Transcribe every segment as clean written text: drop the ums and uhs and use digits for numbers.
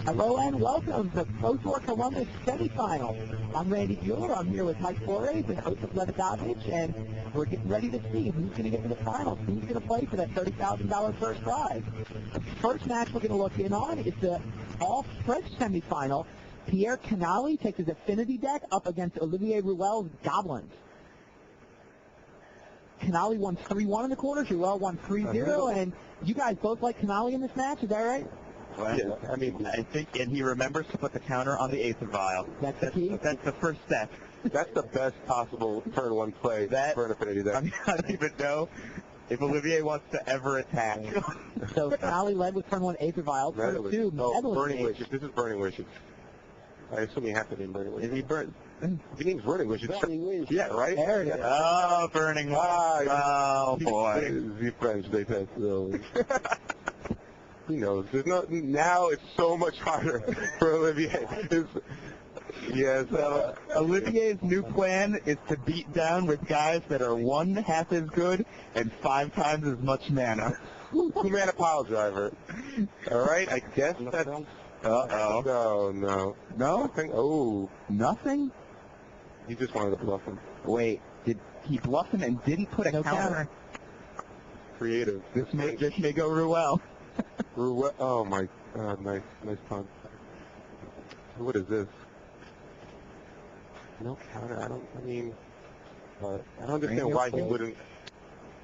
Hello and welcome to Pro Tour Columbus semifinal. I'm Randy Bueller. I'm here with Mike Flores and Joseph Levitovich, and we're getting ready to see who's going to get to the finals, who's going to play for that $30,000 first prize. The first match we're going to look in on is the all-French semifinal. Pierre Canali takes his Affinity deck up against Olivier Ruel's Goblins. Canali won 3-1 in the quarters, Ruel won 3-0, and you guys both like Canali in this match, is that right? Well, yeah, I think, and he remembers to put the counter on the Aether Vial. That's the key? That's the first step. That's the best possible turn one play for an Affinity deck. I don't even know if Olivier wants to ever attack. So Canali led with turn one Aether Vial, turn two Burning Wishes. This is Burning Wishes. I assume he has to name Burning Wishes. Is he burn? He names Burning Wishes. Burning Wishes. Yeah, right? There it is. Oh, Burning Wishes. Oh, boy. The French, they pass those. He knows. There's no, now it's so much harder for Olivier. Olivier's new plan is to beat down with guys that are 1/2 as good and 5 times as much mana. 2-mana Pile Driver. All right, I guess that's... Uh-oh. No. No? Nothing? Oh. Nothing? He just wanted to bluff him. Wait, did he bluff him and didn't put a counter? Creative. This may go Ruel. Ruel. Oh my God! Nice pun. What is this? No counter. I don't understand why he wouldn't.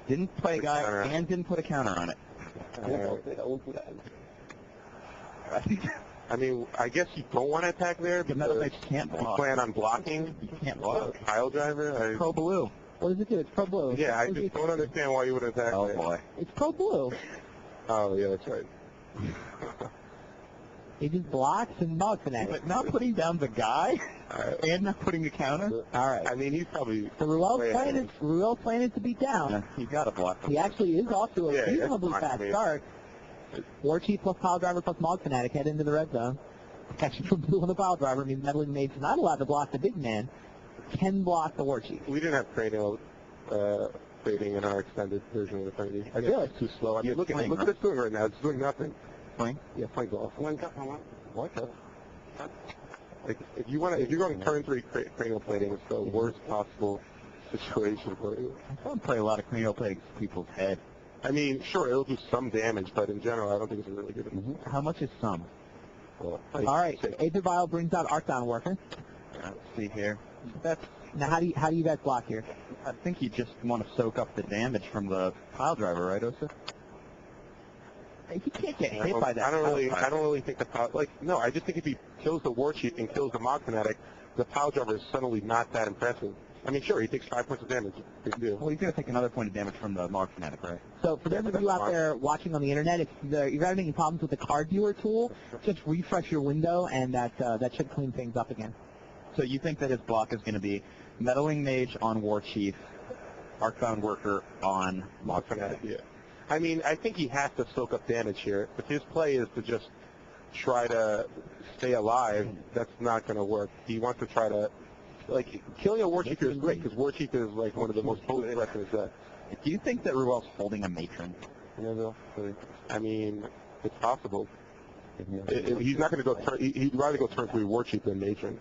Didn't play a guy and didn't put a counter on it. I mean, I guess you don't want to attack there because you can't block. You plan on blocking. You can't block. Pile Driver. Pro Blue. What does it do? It's Pro Blue. Yeah, I just don't understand why you would attack Oh there. boy. It's Pro Blue. Oh yeah, that's right. He just blocks and mugs and But not putting down the guy and not putting a counter. All right. I mean, he's probably. So Ruel's plan is to beat down. Yeah, he's got to block him. He actually is off to a reasonably that's fast fine, start. War Chief plus Pile Driver plus Mog Fanatic head into the red zone. Protection from Blue on the Pile Driver means Meddling Mage's not allowed to block the big man. Can block the War Chief. We didn't have cranial fading in our extended version of the Affinity. I guess Really? it's too slow. I mean, look at what it's doing right now. It's doing nothing. Swing? Yeah, playing golf. What? Like, if you're going turn 3 cranial plating, it's the worst possible situation for you. I don't play a lot of cranial plating to people's head. I mean, sure, it'll do some damage, but in general, I don't think it's a really good. How much is some? Well, All right. Aether Vial brings out Arcdown Worker. Let's see here. That's. Now, how do you guys block here? I think you just want to soak up the damage from the Pile Driver, right, Osa? He can't get hit by that. I don't really think no, I just think if he kills the War Chief and kills the Mog Fanatic, the Pile Driver is suddenly not that impressive. I mean, sure, he takes 5 points of damage. Big deal. Well, he's going to take another point of damage from the Mog Fanatic, right? So for those of you out there watching on the internet, if you're having any problems with the card viewer tool, just refresh your window, and that should clean things up again. So you think that his block is going to be Meddling Mage on War Chief, Arcbound Worker on Mog Fanatic? Yeah. I mean, I think he has to soak up damage here. If his play is to just try to stay alive, that's not going to work. He wants to try to, killing a War Chief is great, because War Chief is, one of the most potent threats in his deck. Do you think that Ruel's holding a Matron? Yeah, I mean, it's possible. He's not going to go he'd rather go turn 3 War Chief than Matron.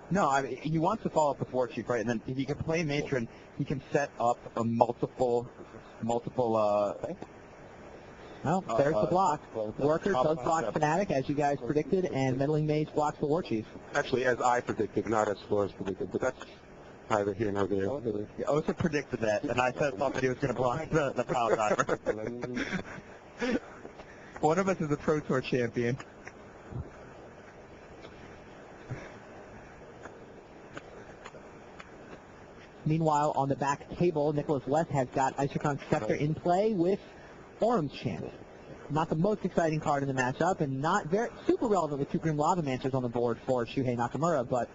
No, I mean, he wants to follow up with War Chief, right? And then if he can play Matron, he can set up a multiple well, there's the block. Worker does block Fanatic, as you guys predicted, and Meddling Mage blocks the War Chief. Actually, as I predicted, not as Flores predicted, but that's neither here nor there. Yeah, Osa predicted that, and I thought that he was going to block the Pile Driver. One of us is a Pro Tour champion. Meanwhile, on the back table, Nicholas West has got Isochron Scepter in play with Orum's Chant. Not the most exciting card in the matchup, and not very super relevant with 2 Grim Lava Mancers on the board for Shuhei Nakamura, but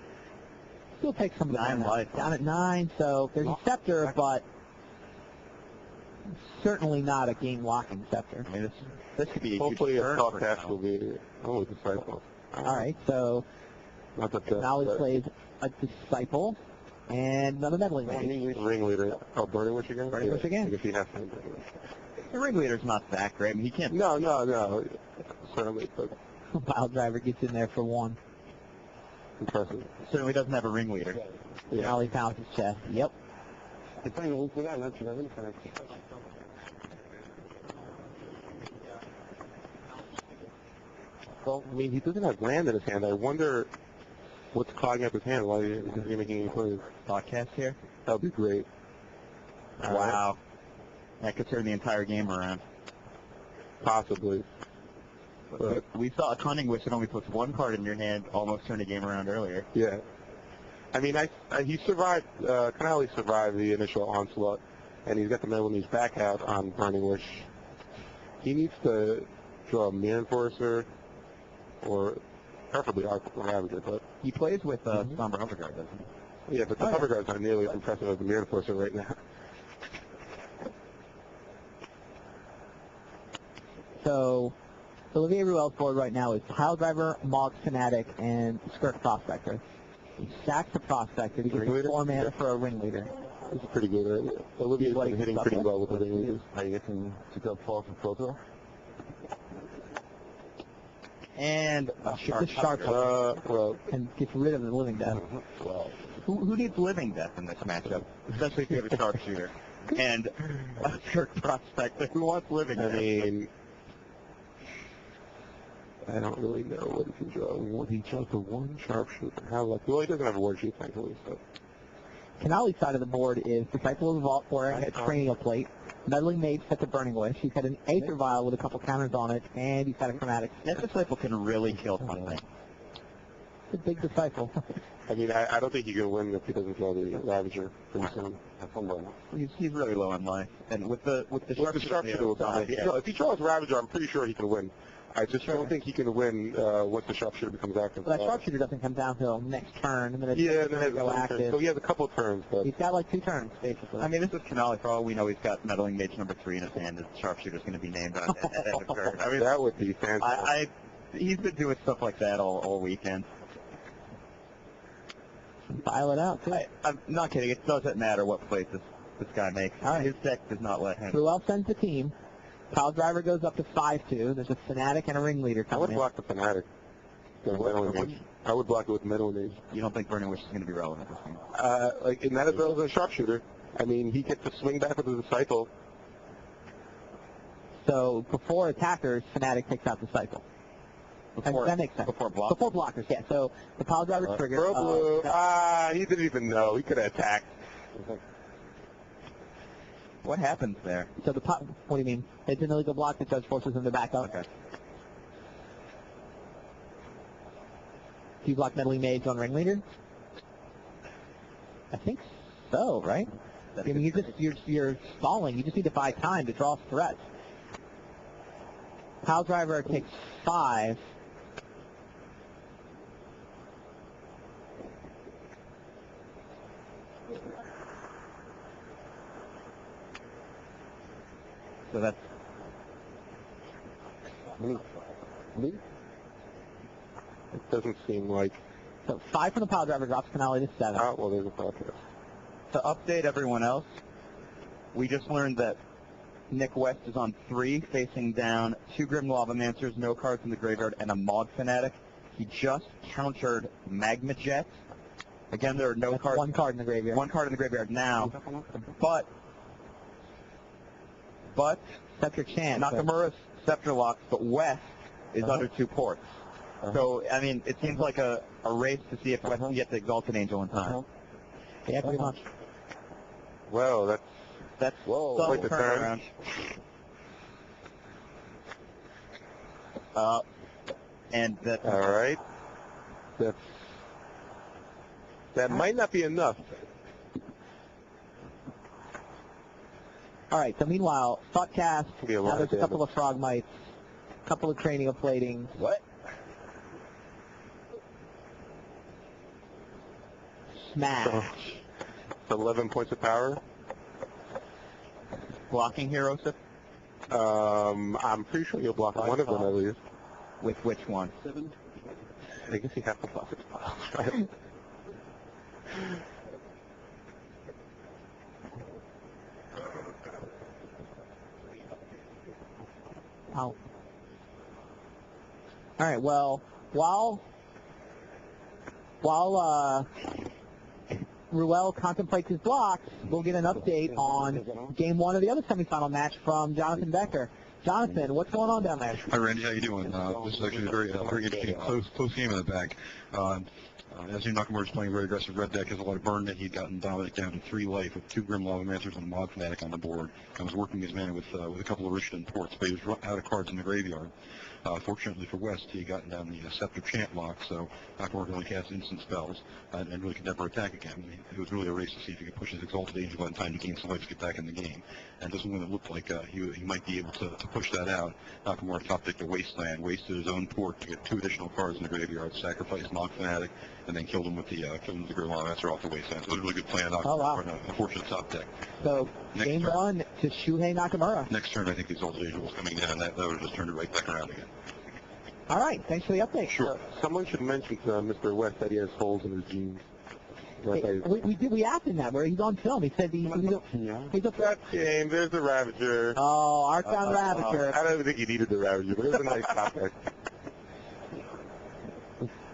still takes some of the 9 life. Down at 9, so there's a Scepter, but certainly not a game-locking Scepter. I mean, this could be a hopefully huge a turn soft for pass him. will be only Disciple. All right, so now he plays a Disciple and another Meddling Mage. Ringleader. Oh, Burning Wish again? Burning Wish again. I guess he has to. The Ringleader's not that great. I mean, he can't. No. Certainly. But Pile driver gets in there for one. Impressive. Certainly doesn't have a ringleader. Yeah. Ollie pounds his chest. Yep. Well, I mean, he doesn't have land in his hand. I wonder what's clogging up his hand. Why isn't he making any plays? Podcast here. That would be great. Wow. That could turn the entire game around. Possibly. But, We saw a cunning wish that only puts one card in your hand almost turn the game around earlier. yeah. I mean, he survived, Canale survived the initial onslaught, and he's got the Metalline's back out on Burning Wish. He needs to draw a Mirror Enforcer, or preferably Arc Ravager, but He plays with Somber Hoverguard, doesn't he? yeah, but the Hover Guard's not nearly as impressive as the Mirror Enforcer right now. So Olivier Ruel's board right now is Pile Driver, Mog Fanatic, and Skirk Prospector. He sacks the Prospector. He gets Ringleader? 4 mana for a Ringleader. This is pretty good, right? Olivier's What been he hitting gets pretty up well with the Ringleaders. Are you getting to go forward for Proto? And a The Shark Well, and gets rid of the Living Death. Well, Who needs living death in this matchup? Especially if you have a sharpshooter. And a Skirk Prospector. Who wants living I death? mean, I don't really know what he can draw. He chose the one sharpshooter. How lucky. Well, he doesn't have a ward sheet, thankfully, so. Canale's side of the board is Disciple of the Vault wearing a Cranial Plate, Meddling Mage sets a Burning Wish. He's got an Aether Vial with a couple counters on it, and he's got a Chromatic. That Disciple can really kill something. It's a big Disciple. I mean, I don't think he can win if he doesn't draw the Ravager pretty soon. He's really low on life. And with the Well, the sharpshooter sharpshooter will die. No, if he draws Ravager, I'm pretty sure he can win. I just don't think he can win once the sharpshooter becomes active. But that Sharpshooter doesn't come down till next turn, and then it's Yeah, and then going to go it's active. so he has a couple of turns, but He's got like 2 turns, basically. I mean, this is Canale. For all we know, he's got Meddling Mage number 3 in his hand. His sharpshooter's going to be named on it at end of turn. I mean, that would be fantastic. he's been doing stuff like that all weekend. File it out, too. I'm not kidding. It doesn't matter what place this guy makes. All right. His deck does not let him. Ruel sends the team. Pile Driver goes up to 5-2. There's a Fanatic and a Ringleader I would coming in. block the Fanatic. The Meddling Mage. I would block it with Meddling Mage. You don't think Burning Wish is going to be relevant this game? Like, and that as well as a sharpshooter. I mean, he gets to swing back with the Disciple. So before attackers, Fanatic takes out Disciple. That makes sense. Before block? Before blockers, yeah. So the Pile Driver trigger. Pro Blue. He didn't even know. He could have attacked. What happens there? So what do you mean? It's an illegal block that judge forces him to back up. Okay. Do you block Meddling Mage on Ringleader? I think so, right? I mean, you're stalling. You just need to buy time to draw threats. Pile Driver takes 5. So that's It doesn't seem like. So 5 from the Pile Driver drops Canale to 7. Oh, well, there's a podcast. to update everyone else. We just learned that Nick West is on 3, facing down 2 Grim Lavamancers, no cards in the graveyard, and a Mog Fanatic. He just countered Magma Jet. Again, there are no That's cards. 1 card in the graveyard. 1 card in the graveyard now. But Scepter Chance. Nakamura's Scepter locks, but West is under 2 ports. So, I mean, it seems like a race to see if West can get the Exalted Angel in time. Yeah, pretty much. Well, That's Whoa, quite the turn. turnaround. And that. all right. That might not be enough. All right, so meanwhile, Thoughtcast, Be a lot now there's a of couple of Frog Mites, a couple of Cranial Platings. What? Smash. It's 11 points of power. Blocking here, Osip? I'm pretty sure you'll block one of them at least. With which one? I guess you have to block it. Out. All All right. Well, while Ruel contemplates his blocks, we'll get an update on Game 1 of the other semifinal match from Jonathan Becker. Jonathan, what's going on down there? Hi, Randy. How you doing? This is actually a very interesting, close game in the back. As you know, Nakamura's playing very aggressive. Red Deck has a lot of burn that he'd gotten Dominic down to 3 life with 2 Grim Lavamancers and a Mod Fanatic on the board. I was working his mana with a couple of Richardson ports, but he was out of cards in the graveyard. Fortunately for West, he had gotten down the Scepter Chant lock, so Nakamura could only cast instant spells and really could never attack again. It was really a race to see if he could push his Exalted Angel in time to gain some life to get back in the game. And just when it looked like he might be able to push that out, Nakamura top-decked a Wasteland, wasted his own port to get 2 additional cards in the graveyard, sacrificed Mod Fanatic, and then killed him with the Grim Lavamancer off the Wasteland. So it was a really good play on Nakamura. Oh, wow. A fortunate top deck. So, Game 1 to Shuhei Nakamura. Next turn, I think the Exalted Angel was coming down, and that would have just turned it right back around again. All right. Thanks for the update. Sure. Someone should mention to Mr. West that he has holes in his jeans. We asked him that. Where he's on film. He said he's a That game, there's the Ravager. Oh, Archon Ravager. I don't even think he needed the Ravager, but it was a nice topic.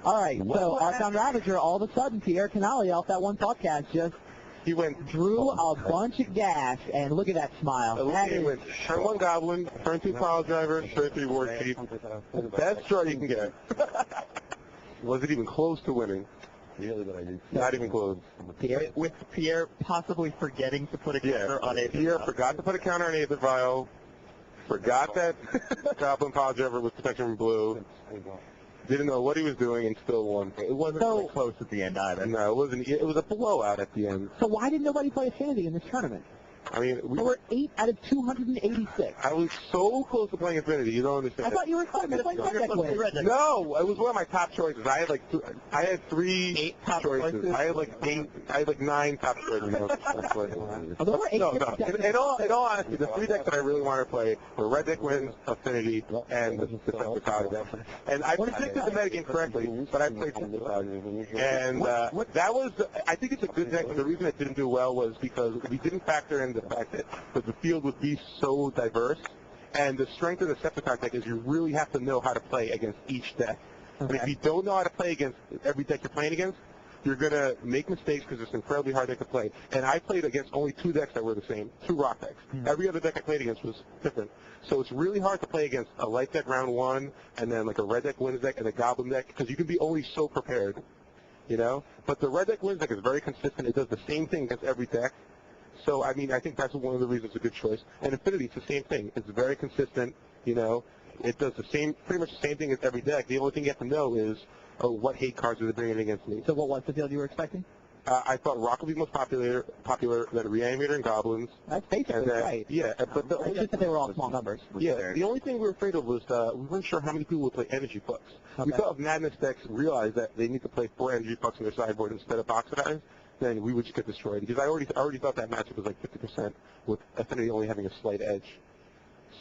All right, so Archon Ravager, all of a sudden, Pierre Canali off that one podcast just He went drew a bunch of gas, and look at that smile. That He is, went turn 1 Goblin, turn 2 Pile Driver, turn 3 War Chief. Best draw you can get. Wasn't even close to winning. Not even close. With Pierre possibly forgetting to put a counter on Aether Pierre Vial. forgot to put a counter on Aether Vial. Forgot that Goblin Pile Driver was protection from blue. Didn't know what he was doing and still won. It wasn't So- really close at the end either. No, it wasn't. It was a blowout at the end. so why did nobody play Affinity in this tournament? I mean, There were 8 out of 286. I was so close to playing Infinity. You don't understand. I thought you were playing Red Deck with. No, it was one of my top choices. I had I had 3 top choices. choices? I had 9 top choices. Oh, there were 8 No. different decks. In all honesty, the 3 decks that I really wanted to play were Red Deck Wins, Affinity, and the Synthesizer. And I predicted the metagame correctly, but I played Synthesizer. And that was, I think it's a good deck, but the reason it didn't do well was because we didn't factor in the fact that the field would be so diverse. And the strength of the Scepter deck is you really have to know how to play against each deck. And if you don't know how to play against every deck you're playing against, you're going to make mistakes because it's an incredibly hard deck to play. And I played against only 2 decks that were the same, 2 rock decks. Every other deck I played against was different. So it's really hard to play against a light deck round 1, and then like a red deck wins deck and a goblin deck, because you can be only so prepared, you know? But the red deck wins deck is very consistent. It does the same thing against every deck. So, I mean, I think that's one of the reasons it's a good choice. And Infinity, it's the same thing. It's very consistent, you know? It does the same, pretty much the same thing as every deck. The only thing you have to know is what hate cards are they bringing against me. So what was the field you were expecting? I thought Rock would be most popular, then Reanimator and Goblins. That's basically And then, right. yeah, but the It's only, just that they were all small numbers. yeah, the only thing we were afraid of was we weren't sure how many people would play Energy Flux. We Okay. thought if Madness decks realized that they need to play 4 Energy Flux on their sideboard instead of Oxidize, then we would just get destroyed. Because I already thought that matchup was like 50%, with Affinity only having a slight edge.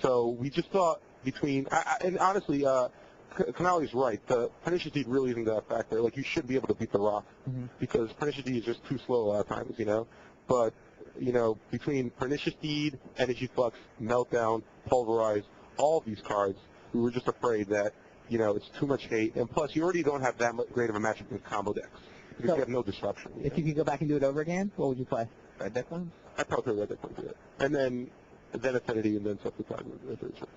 So we just thought between, and honestly, Canali's right. The Pernicious Deed really isn't that factor. Like, you should be able to beat the Rock, because Pernicious Deed is just too slow a lot of times, you know? But, you know, between Pernicious Deed, Energy Flux, Meltdown, Pulverize, all of these cards, we were just afraid that, you know, it's too much hate. And plus, you already don't have that great of a matchup with combo decks, because So, you have no disruption. If you could go back and do it over again, what would you play? Red Deck ones? I'd probably play Red Deck into it. And then Affinity, and then Substitute.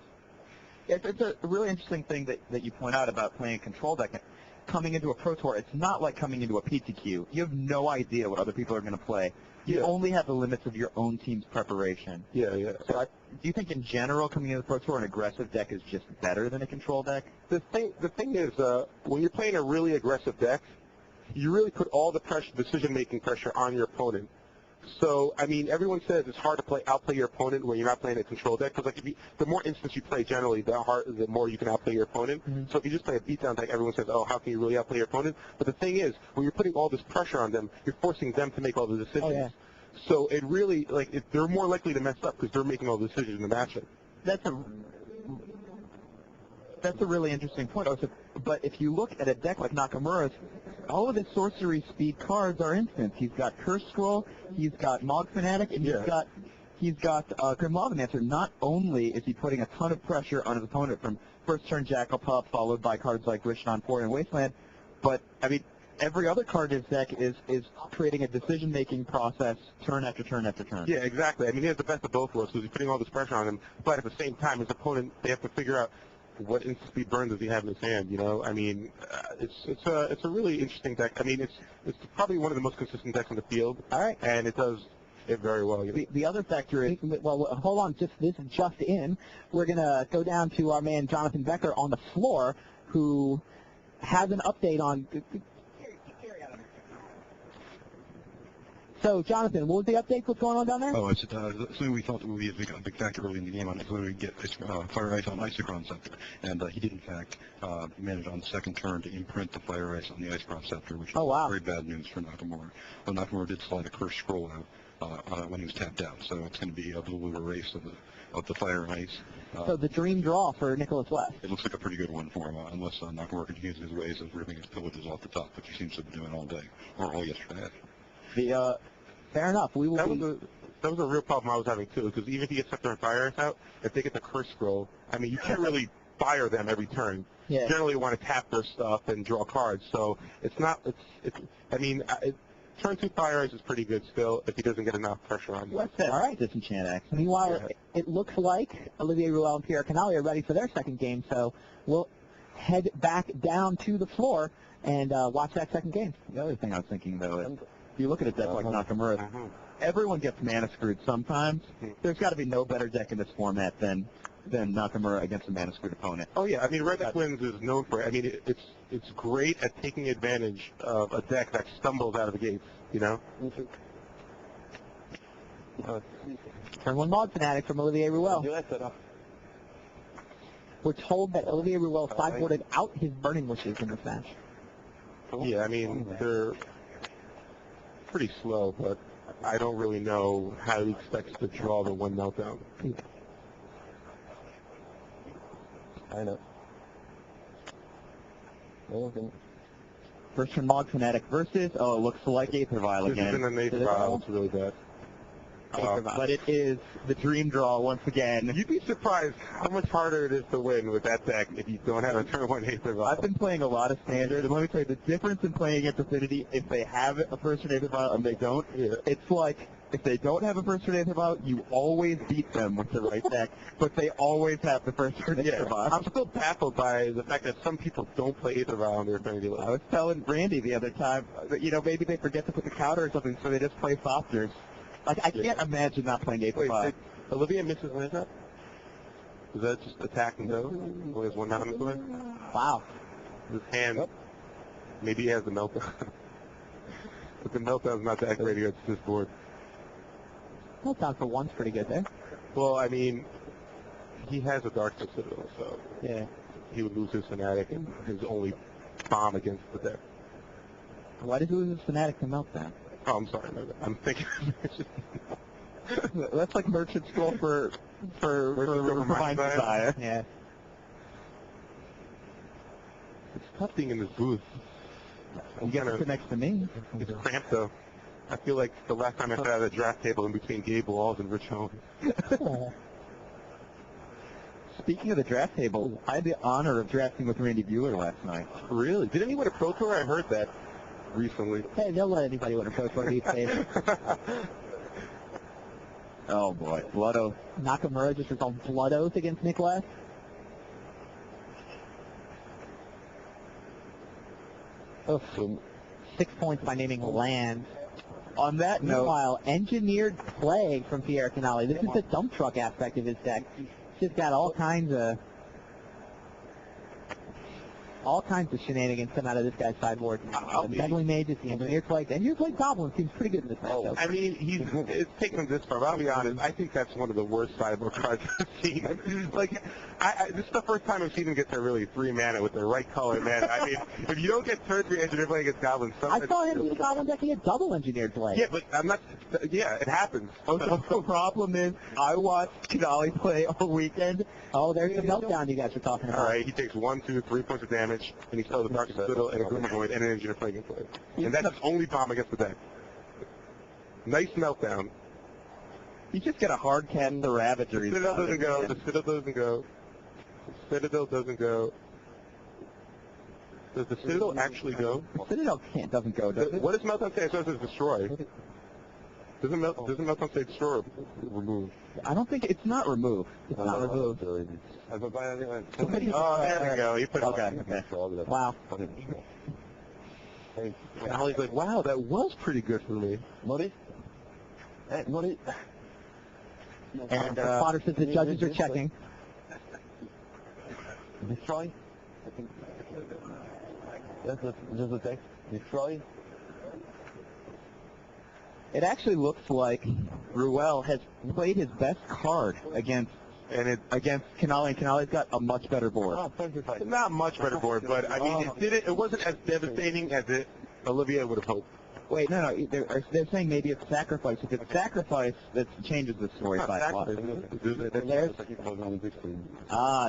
It's a really interesting thing that you point out about playing a control deck. Coming into a Pro Tour, it's not like coming into a PTQ. You have no idea what other people are going to play. You Yeah. only have the limits of your own team's preparation. Yeah, yeah. So do you think in general coming into the Pro Tour an aggressive deck is just better than a control deck? The thing is, when you're playing a really aggressive deck, you really put all the decision-making pressure on your opponent. So, I mean, everyone says it's hard to outplay your opponent when you're not playing a control deck, because like the more instants you play generally, the more you can outplay your opponent. So if you just play a beatdown deck, everyone says, oh, how can you really outplay your opponent? But the thing is, when you're putting all this pressure on them, you're forcing them to make all the decisions. Oh, yeah. So it really, they're more likely to mess up because they're making all the decisions in the matchup. That's a really interesting point. But if you look at a deck like Nakamura's, all of his sorcery speed cards are instants. He's got Curse Scroll, he's got Mog Fanatic, and he's got he's got Grim Lavamancer. Not only is he putting a ton of pressure on his opponent from first turn Jackal Pup, followed by cards like Rishadan Port and Wasteland, but, I mean, every other card in his deck is creating a decision-making process turn after turn after turn. Yeah, exactly. I mean, he has the best of both worlds because he's putting all this pressure on him, but at the same time, his opponent, they have to figure out what instant speed burn does he have in his hand, you know? I mean, it's a really interesting deck. I mean, it's probably one of the most consistent decks in the field. All right. And it does it very well. You know? The other factor is, well, hold on, this is just in. We're going to go down to our man Jonathan Becker on the floor, who has an update on... So, Jonathan, what was the update? What's going on down there? Oh, it's something we thought would be a big factor early in the game on whether we get Fire Ice on Isochron Scepter. And he did, in fact, manage on the second turn to imprint the Fire Ice on the Isochron Scepter, which is very bad news for Nakamura. But Nakamura did slide a Curse Scroll out when he was tapped out, so it's going to be a blue erase of the Fire Ice. So the dream draw for Nicholas West. It looks like a pretty good one for him, unless Nakamura continues his ways of ripping his pillages off the top, which he seems to be doing all day, or all yesterday. Fair enough. We will. That was a real problem I was having too, because even if you get Scepter and Fire Ice out, if they get the Curse Scroll, I mean, you can't really fire them every turn. Yeah. You generally want to tap their stuff and draw cards, so it's not. I mean, turn 2 Fire Ice is pretty good still if he doesn't get enough pressure on you. All right. Disenchant X. Meanwhile, it looks like Olivier Ruel and Pierre Canale are ready for their second game, so we'll head back down to the floor and watch that second game. The other thing I was thinking, though, is if you look at a deck like Nakamura, everyone gets mana screwed sometimes. There's got to be no better deck in this format than Nakamura against a mana screwed opponent. Oh yeah, I mean Red Deck Wins is known for it. I mean it's great at taking advantage of a deck that stumbles out of the gates, you know? Turn 1 Mod Fanatic from Olivier Ruel. We're told that Olivier Ruel sideboarded out his Burning Wishes in this match. Yeah, I mean they're pretty slow, but I don't really know how he expects to draw the 1 Meltdown. I know. First turn Mog Fanatic versus, it looks like Aether Vial This again. has been an Aether Vial, it's really bad. But it is the dream draw once again. You'd be surprised how much harder it is to win with that deck if you don't have a turn 1 Aether Vial. I've been playing a lot of Standard, and let me tell you, the difference in playing against Affinity, if they have a first turn Aether Vial and they don't, it's like, if they don't have a first turn Aether Vial, you always beat them with the right deck, but they always have the first turn Aether Vial. I'm still baffled by the fact that some people don't play Aether Vial on their Affinity list. I was telling Randy the other time, that, maybe they forget to put the counter or something, so they just play Softeners. Like, I can't imagine not playing Aether Vial. Wait, Olivia misses land up? Is that just attack and go? Only has 1 mana on his way? Wow. His hand, maybe he has the Meltdown. But the Meltdown's not that great against this board. Meltdown for 1's pretty good there. Well, I mean, he has a Dark Citadel, so Yeah. he would lose his Fanatic and his only bomb against the deck. Why does he lose his Fanatic to Meltdown? Oh, I'm sorry. I'm thinking. That's like Merchant Scroll for Divine Desire. Yeah. It's tough being in this booth. You get to sit next to me. It's cramped, though. I feel like the last time I sat at a draft table in between Gabe Walls and Rich Holmes. Speaking of the draft table, I had the honor of drafting with Randy Bueller last night. Really? Didn't he win a Pro Tour? I heard that recently. Hey, they'll let anybody win a Pro Tour these days. Oh boy, Blood Oath. Nakamura just resolved Blood Oath against Nicholas. Oh, 6 points by naming land. On that note, Meanwhile, Engineered Plague from Pierre Canale. This is the dump truck aspect of his deck. He's just got all kinds of shenanigans come out of this guy's sideboard. The Meddling Mages, the Engineered Plague. The Engineered Plague Goblin seems pretty good in this matchup. I mean, it's taken him this far, but I'll be honest, I think that's one of the worst sideboard cards I've seen. Like, this is the first time I've seen him get to really 3 mana with the right color mana. I mean, if you don't get turn 3 Engineered Plague against Goblins, I saw him in the Goblin deck, he had double Engineered Plague. Yeah, but I'm not, it happens. the problem is, I watched Canale play all weekend. Oh, there's the meltdown you guys were talking about. All right, he takes 1, 2, 3 points of damage, and he sells the Dark Citadel and a Glimmervoid and an Engineered Plague in play. And that's his only bomb against the deck. Nice meltdown. You just get a hard cat in the rabbit. The Citadel doesn't go. The Citadel doesn't go. The Citadel doesn't go. Does the Citadel actually go? The Citadel doesn't go, does it? What does Meltdown say? It says it's destroy. Doesn't Meltdown say destroy or remove? I don't think it's not removed. It's not removed. Oh, there we go. You put it Okay. Wow. And Holly's like, wow, that was pretty good for me. And Potter says the judges are checking. Destroy? I think that's just the text. Destroy? It actually looks like Ruel has played his best card against Canale, and Canale's got a much better board. Not much better board, but I mean, it wasn't as devastating as Olivier would have hoped. Wait, no, they're saying maybe it's sacrifice. If it's sacrifice, that changes the story by a lot. There's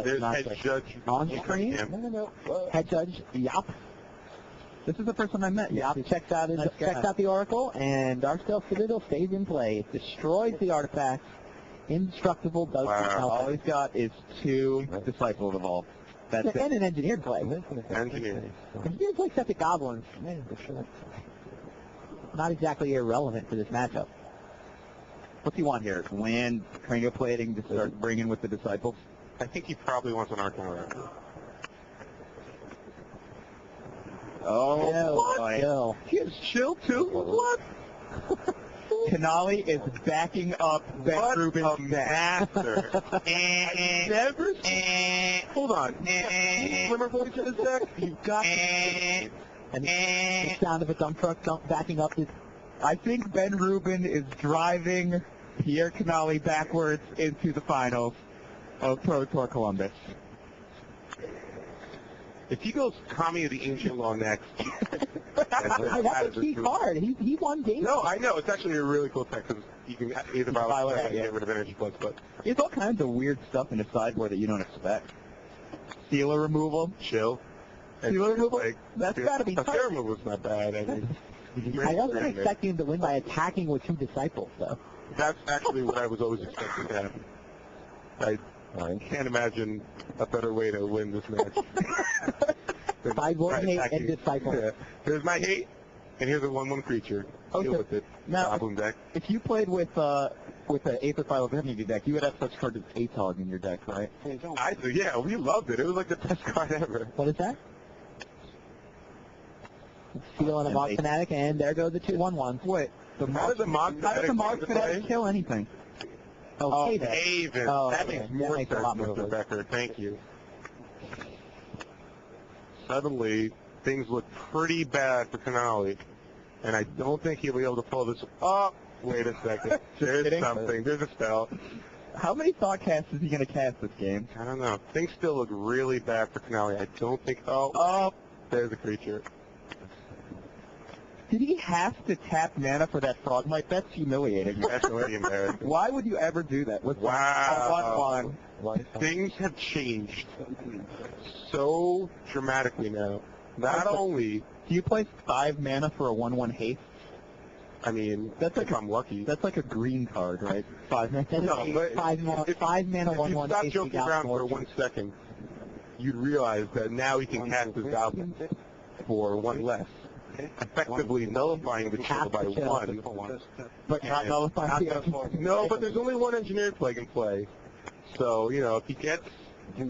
It's not head judge on screen. Head judge, yup. This is the first one I met. Yup, checks out the Oracle, and Darksteel Citadel stays in play. It destroys the artifacts. Indestructible does All he's got is 2 Disciples Evolved. That's it. and an engineered play. engineer. Engineered play except the Goblins. Not exactly irrelevant for this matchup. What's he want here? Land, cranial plating to start bringing with the Disciples? I think he probably wants an Arcana. Oh, boy. Chill. He has chill too? What? Canale is backing up Ben What Rubin's a master. Never hold on. Slimmer voice in his deck? You got And the sound of a dump truck backing up his... I think Ben Rubin is driving Pierre Canale backwards into the finals of Pro Tour Columbus. If he goes Kami of the Ancient Law next, That's a key card. He won games. No, I know. It's actually a really cool tech because you can either violate or get rid of energy plus, but There's all kinds of weird stuff in his sideboard that you don't expect. Sealer removal. chill. Sealer removal? Like, That's gotta be a tough. fair removal's not bad. I mean, I wasn't expecting him to win by attacking with 2 Disciples, though. that's actually what I was always expecting to happen. I can't imagine a better way to win this match. than Sideboard by hate attacking. and Disciple. Yeah. Here's my hate, and here's a 1/1 creature. Deal Okay. with it. Now, Goblin deck. if you played with an Aether File of Enemy deck, you would have such cards as Atog in your deck, right? Yeah, we loved it. It was like the best card ever. What is that? Seal on a And Mock they- Fanatic, and there go the 2/1/1s. Wait, How does the Mog how does the Mog Fanatic Fanatic kill anything? Oh, Haven. Haven. Oh, that okay. makes That more makes a sense, lot more Mr. sense. Becker. Thank you. Suddenly, things look pretty bad for Canale, and I don't think he'll be able to pull this. Oh, wait a second. There's kidding? something. There's a spell. How many thought casts is he going to cast this game? I don't know. Things still look really bad for Canale. I don't think. Oh, there's a creature. Did he have to tap mana for that Frogmite? That's humiliating. That's already embarrassing. Why would you ever do that? With Wow. a 1/1? Things have changed so dramatically now. Not only, Do you play 5 mana for a 1/1 haste? I mean, That's like if I'm lucky. That's like a green card, right? 5 mana. That is No, a but 5 mana if you 1/1 stop AC joking around for Goblin. 1 second, you'd realize that now he can cast his goblin for 1 less, effectively nullifying the chill Half by the chill. 1. But not nullifying the No, but there's only 1 engineered plague in play. So, if he gets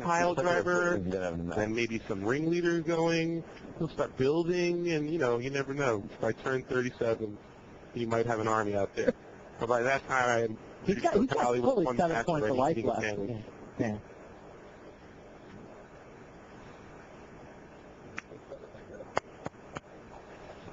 pile driver, then maybe some ringleaders going, he'll start building, and, you never know. By turn 37, he might have an army out there. But by that time, He's got fully 7 points of life left. Yeah.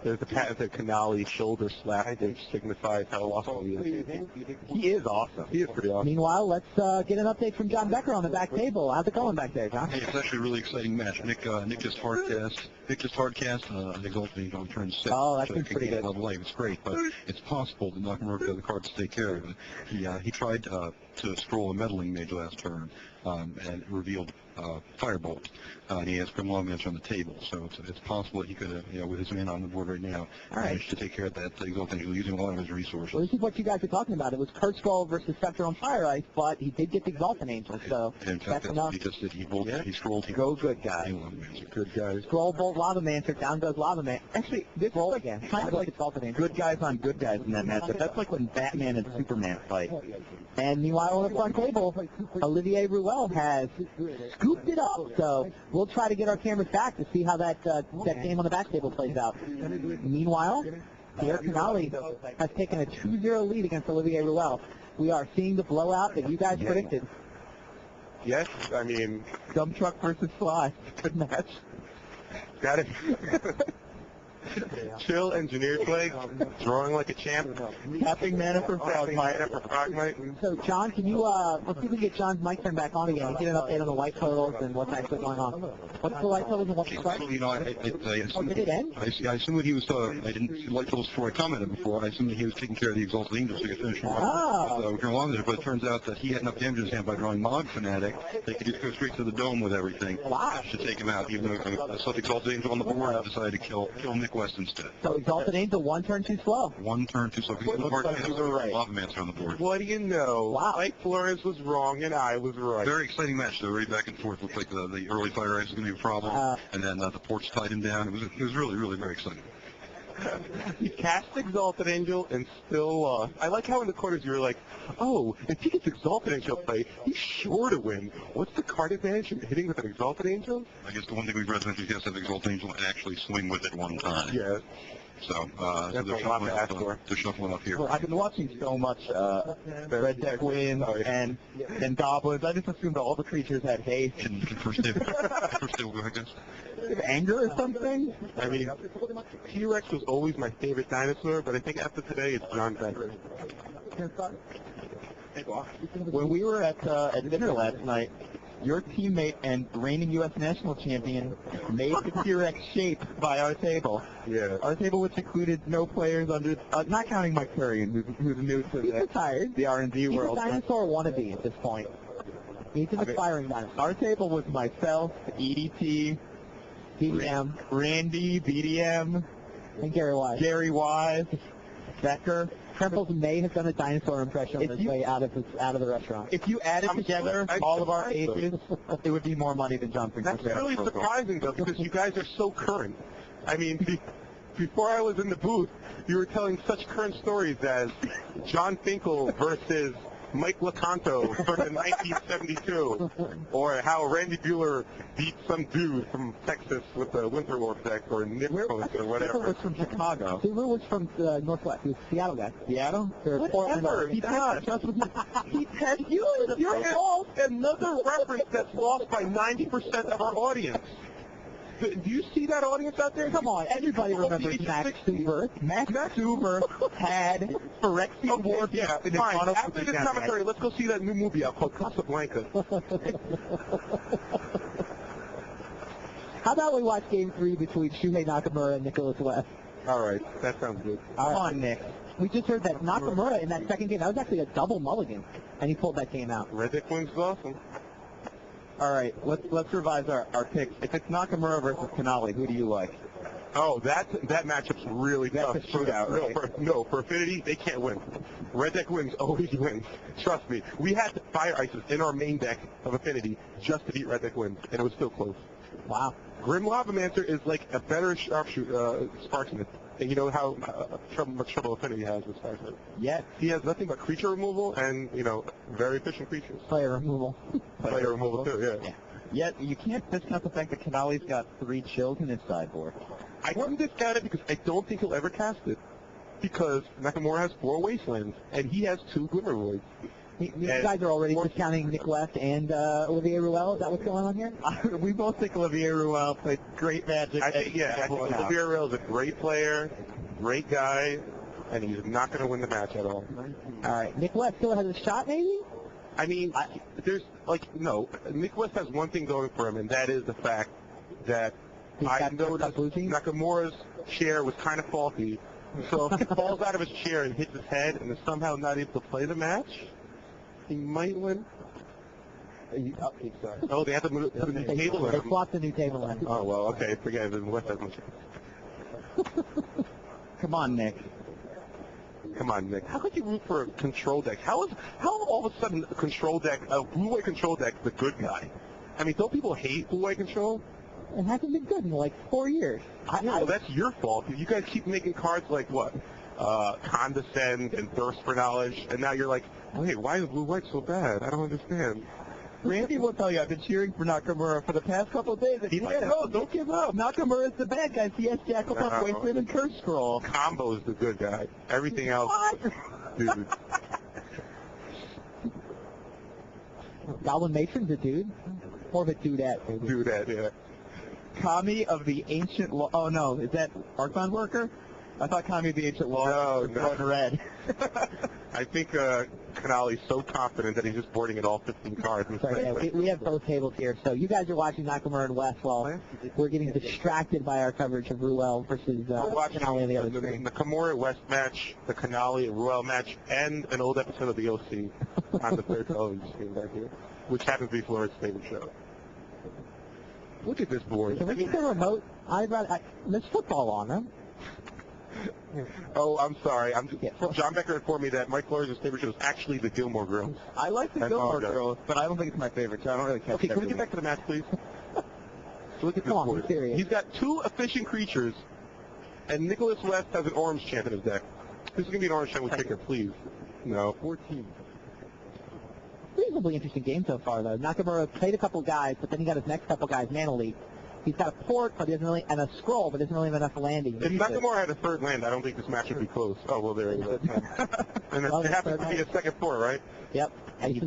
There's the patented Canale shoulder slap, which signifies how awesome he is. He is awesome. He is pretty awesome. Meanwhile, let's get an update from John Becker on the back table. How's it going back there, John? Hey, it's actually a really exciting match. Nick just hardcast. Exalted on turn 6. Oh, that's so been he can pretty gain good. level life. It's great, but it's possible that Nakamura got the card to take care of it. He tried to Stroll a meddling mage last turn, and revealed Firebolt. And he has Grim Lavamancer on the table, so it's possible that he could have, with his man on the board right now, managed to take care of that Exalt Angel using a lot of his resources. Well, this is what you guys are talking about. It was Kurt Stroll versus Spectre on Fire Ice, but he did get the Exalted Angel, so And in fact, that's enough. he just did. He Strolled. He Go good guys. Good guys. Scroll Bolt Lavamancer, down goes Lavamancer. Actually, this Roll is like, again. kind of like Exalted Angel. good guys on good guys in that matchup. That's like when Batman and Superman fight. And meanwhile, on the front table, Olivier Ruel has scooped it up. So we'll try to get our cameras back to see how that game on the back table plays out. Meanwhile, Pierre Canali has taken a 2-0 lead against Olivier Ruel. We are seeing the blowout that you guys predicted. Yes, I mean, Dump truck versus Sly. Good match. got it. Chill, engineer's leg, drawing like a champ. Tapping mana for Frogmite. So, John, can you, let's see if we can get John's mic turned back on again and get an update on the white totals and what's actually going on. What's the white totals and what's the price? You know, I Oh, did it end? I assumed that he was, I didn't see light totals before I commented before. I assumed that he was taking care of the Exalted Angels so he could finish him off with Grim Lavamancer, but it turns out that he had enough damage in his hand by drawing Mod Fanatic. They could just go straight to the dome with everything to take him out, even though I saw the Exalted Angel on the board and decided to kill Nick West instead. So, Exalted Angel, 1 turn too slow. 1 turn too slow. Because the hard you were right. Lavamancer on the board. What do you know? Wow. Mike Flores was wrong and I was right. Very exciting match, though. Right back and forth. Looked like the early Fire Ice was going to be a problem, and then the porch tied him down. It was really, really very exciting. He cast Exalted Angel and still lost. I like how in the corners you were like, oh, if he gets Exalted Angel play, he's sure to win. What's the card advantage in hitting with an Exalted Angel? I guess the one thing we've read is he has to have Exalted Angel and actually swing with it one time. Yeah. So, That's they're a lot to ask for. shuffling up here. Well, I've been watching so much Red Deck Wins and Goblins. I just assumed all the creatures had haste. Can first table go ahead, guys? Anger or something? I mean, T-Rex was always my favorite dinosaur, but I think after today it's John Becker. When we were at dinner last night, your teammate and reigning U.S. national champion made the T-Rex shape by our table. Yeah. Our table, which included no players under, not counting Mike Currian, who's new to the R&D He's world. a dinosaur wannabe at this point. He's an aspiring dinosaur. Our table was myself, EDT, BDM, Randy, BDM, and Gary Wise. Gary Wise, Becker. Krempels may have done a dinosaur impression on If his you- way out of the restaurant. If you added together all of our ages, it would be more money than Johnson. That's really surprising, though, because you guys are so current. I mean, before I was in the booth, you were telling such current stories as John Finkel versus Mike LeCanto from 1972, or how Randy Bueller beat some dude from Texas with the Winter War deck, or Nick Post, or whatever. was from Chicago. Subaru was from the Northwest. He was a Seattle guy. Seattle? Or Portland. Whatever. He had you're another reference that's lost by 90% of our audience. Do you see that audience out there? Come on, everybody remembers Max Suber. Max Suber had Phyrexian War Yeah, in his fine. mono- After this commentary, let's go see that new movie out called Casablanca. How about we watch Game 3 between Shuhei Nakamura and Nicholas West? All right, that sounds good. Come on, Nick. We just heard that Nakamura in that second game, that was actually a double mulligan, and he pulled that game out. Red Deck Wings is awesome. All right, let's revise our picks. If it's Nakamura versus Canali, who do you like? Oh, that matchup's really tough. That's a shootout, right? No, for Affinity, they can't win. Red Deck Wings always wins. Trust me. We had Fire Ices in our main deck of Affinity just to beat Red Deck Wings, and it was still close. Wow. Grim Lavamancer is like a better sharpshooter, Sparksmith. And you know how much trouble Affinity has with Sparksmith. Yes. He has nothing but creature removal and, very efficient creatures. Player removal. Player removal too, yeah. Yet you can't discount the fact that Canali's got 3 chills in his sideboard. I wouldn't discount it because I don't think he'll ever cast it. Because Nakamura has 4 Wastelands, and he has 2 Glimmer Voids. You guys are already discounting Nick West and Olivier Ruel. Is that what's going on here? We both think Olivier Ruel played great Magic. I think Olivier Real is a great player, great guy, and he's not going to win the match at all. All right. Nick West still has a shot, maybe? I mean, Nick West has one thing going for him, and that is the fact that He's I got noticed blue team? Nakamura's chair was kind of faulty. So if he falls out of his chair and hits his head and is somehow not able to play the match, he might win. Sorry. Oh, they have to put a new table They in. swapped the new table in. Oh, well, okay. Forget it. Then West has much. Come on, Nick. Come on, Nick. How could you root for a control deck? How all of a sudden a control deck, a blue-white control deck, the good guy? I mean, don't people hate blue-white control? It hasn't been good in like 4 years. Well, that's your fault. You guys keep making cards like what? Condescend and Thirst for Knowledge, and now you're like, wait, why is blue-white so bad? I don't understand. Randy will tell you I've been cheering for Nakamura for the past couple of days. And he's like, no, don't give up. Nakamura's the bad guy. He has Jackal Puff, No. Wasteland, and Curse Scroll. Combo is the good guy. Everything else, dude. Goblin Matron's a dude. More of a dudette. maybe. Do that, yeah. Kami of the Ancient Law. Oh, no. Is that Archon Worker? I thought Kami of the Ancient Law No, was no. going red. I think Canali's so confident that he's just boarding at all 15 cards. Sorry, yeah, we have both tables here. So you guys are watching Nakamura and West while we're getting distracted by our coverage of Ruel versus We're watching Canali on the other the screen. Kimura West match, the Canali and Royal match, and an old episode of the OC on the third television screen back here, which happens to be Florida's favorite show. Look at this board. Can we get the remote? There's football on them. Oh, I'm sorry. Yeah. John Becker informed me that Mike Flores' favorite show is actually the Gilmore Girls. I like the I Gilmore apologize. Girls, but I don't think it's my favorite, so I don't really catch Okay, it can we every get back to the match, please? So look at this Come on, board. be serious. He's got 2 efficient creatures, and Nicholas West has an orange champ in his deck. This is going to be an orange champ with kicker, please. No. 14. Reasonably interesting game so far, though. Nakamura played a couple guys, but then he got his next couple guys Mana Leak. He's got a port, but he doesn't really, and a scroll, but doesn't really have enough landing. If Nakamura had a third land, I don't think this match would be close. Oh, well, there he is. And Well, it happens third to be a second port, right? Yep. And he's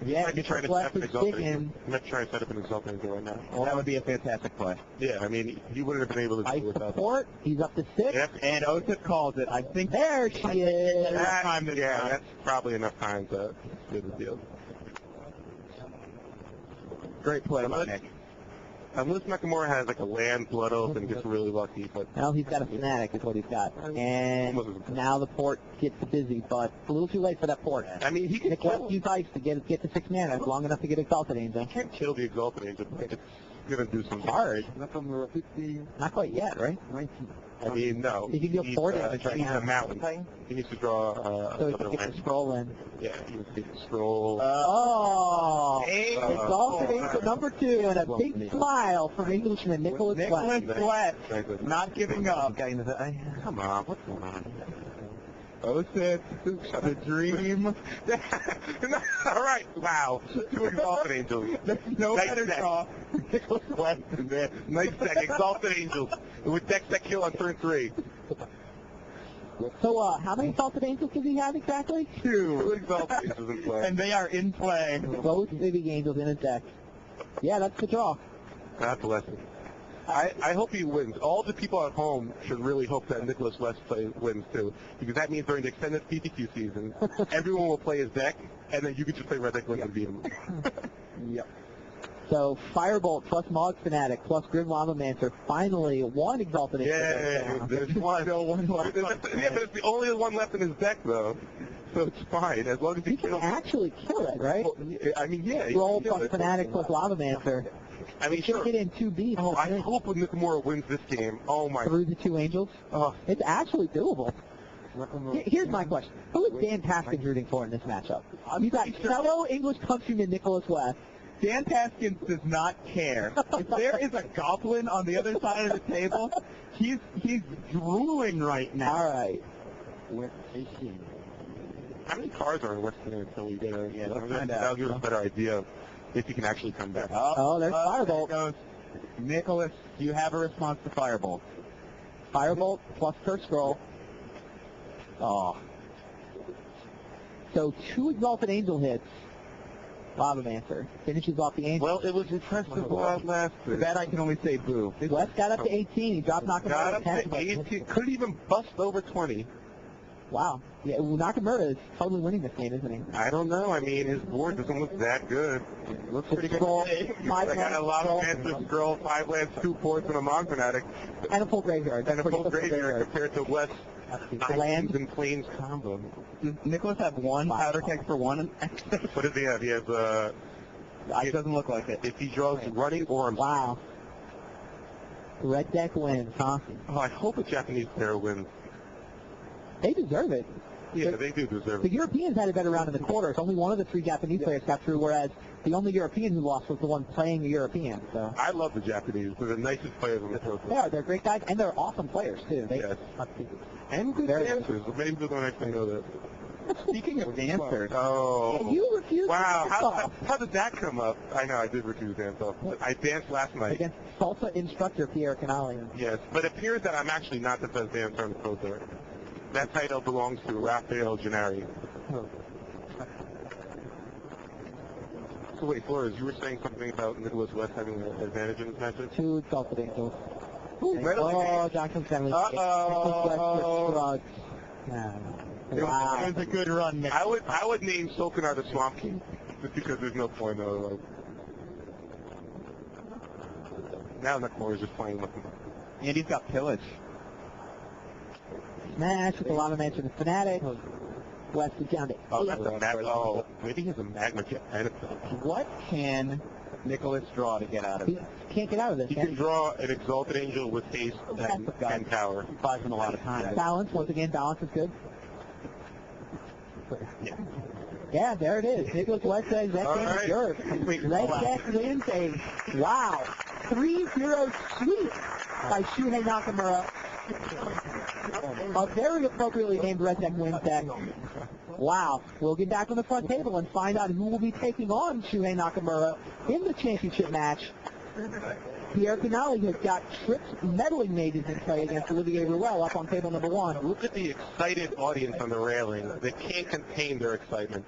yeah, might be trying to West set up an is Exalted digging. Angel. He might be trying to set up an Exalted Angel right now. Well, that would be a fantastic play. Yeah, I mean, he wouldn't have been able to do Ice it without support. He's up to 6. Yep. And Osip calls it. I think There she is. time this yeah, time. that's probably enough time to do the deal. Great play by Unless- Nick. Unless Nakamura has like a land, Blood Oath, and gets really lucky, but Well, he's got a Fnatic is what he's got. And now the port gets busy, but it's a little too late for that port. I mean, he can Nick West kill, used Ice to get to 6 mana. It's long enough to get Exalted Angel. can't kill the Exalted Angel, but it's going to do some Hard. Nakamura 50, Not quite yet, right? 19. I mean, no. He can go needs, 4 damage right he needs now. a mountain. He needs to draw So he another can get the land. scroll in. Yeah, he needs to get the scroll. Oh! Hey, Exalted Angel number 2 and a big smile from Englishman Nicholas West. Nicholas West, not giving up. Come on, what's going on? Osip, the dream. All right, wow. 2 Exalted Angels. There's no Nice better deck. draw. Nicholas West in there. Nice deck. Exalted Angels. With decks that kill on turn 3. So, how many Exalted Angels does he have exactly? 2 Exalted Angels in play. And they are in play. Both big angels in his deck. Yeah, that's the draw. That's a lesson. I hope he wins. All the people at home should really hope that Nicholas West wins too, because that means during the extended PTQ season, everyone will play his deck, and then you can just play Red Deck Wins and beat him. Yep. So Firebolt plus Mog Fanatic plus Grim Lava Mancer finally one Exalted Angel. Yeah, there's one. Yeah, but it's the only one left in his deck though, so it's fine as long as he He can kills. actually kill it, right? Well, I mean, yeah. he Roll can kill plus it. Fanatic plus Lava Mancer. I mean, He should sure. get in 2 beats Oh, I hope when Nakamura wins this game. Oh my. through the 2 angels. Oh, It's actually doable. Here's my question. Who is Dan Taskins rooting for in this matchup? You got fellow English countryman Nicholas West. Dan Taskins does not care. If there is a goblin on the other side of the table, he's drooling right now. All right. West 18. how many cards are in West Indies until we get a? Yeah, let's find that'll out. give us a better idea of if he can actually come back. Oh, there's Firebolt. There goes. Nicholas, do you have a response to Firebolt? Firebolt plus Curse Scroll. Oh. So 2 Exalted Angel hits. Lava Mancer finishes off the Angel. Well, it was impressive while last. For that I can only say boo. West got up to 18. He dropped Got Nakamura up to 10. to but- 18. Couldn't even bust over 20. Wow. Yeah, well, Nakamura is totally winning this game, isn't he? I don't know. I mean, his board doesn't look that good. Looks pretty good. Scroll, I got a lot of answers. Scroll, 5 lands, 2 ports, and a Mog Fanatic. And a full graveyard. And a Pretty full graveyard compared to West Land. and Plains combo. Does Nicholas have one powder keg for one? What does he have? He has, It doesn't look like it. if he draws running or Wow. Red deck wins, huh? Oh, I hope a Japanese player wins. They deserve it. Yeah, they do deserve The it. Europeans had a better round in the quarters. Only one of the 3 Japanese players got through, whereas the only European who lost was the one playing the European. So I love the Japanese. They're the nicest players on the tour. they're great guys, and they're awesome players too. They, Yes. And good Very dancers. Many people don't actually know that. Speaking of dancers, Oh. You refused Wow, to dance how did that come up? I know, I did refuse to dance off. I danced last night. against salsa instructor Pierre Canali. Yes, but it appears that I'm actually not the best dancer on the pro tour. That title belongs to Rafael Gennari. So wait, Flores, you were saying something about Nicholas West having an advantage in this matchup? 2 salsa angels. really? Oh, Johnson Stanley. Uh-oh. it was a good run, Nick. I would name Sokanar the Swamp King, just because there's no point otherwise. Now Nakamura is just playing with him. Andy's got pillage. Smash with a lot of answer to Fnatic. West is down to Oh, that's a oh, maybe he has a magma jet. What can Nicholas draw to get out of He it? can't get out of this. He can draw an Exalted Angel with haste and power. He buys him a lot of time. Balance, once again, balance is good. Yeah. Yeah, there it is. Nicholas West says that All game is right. yours. Red Deck wins a, wow, 3-0 sweep by Shuhei Nakamura. A very appropriately named Red Deck wins deck. Wow. We'll get back on the front table and find out who will be taking on Shuhei Nakamura in the championship match. Pierre Canali has got Trips meddling mages in play against Olivier Ruel up on table number 1. Look at the excited audience on the railing. They can't contain their excitement.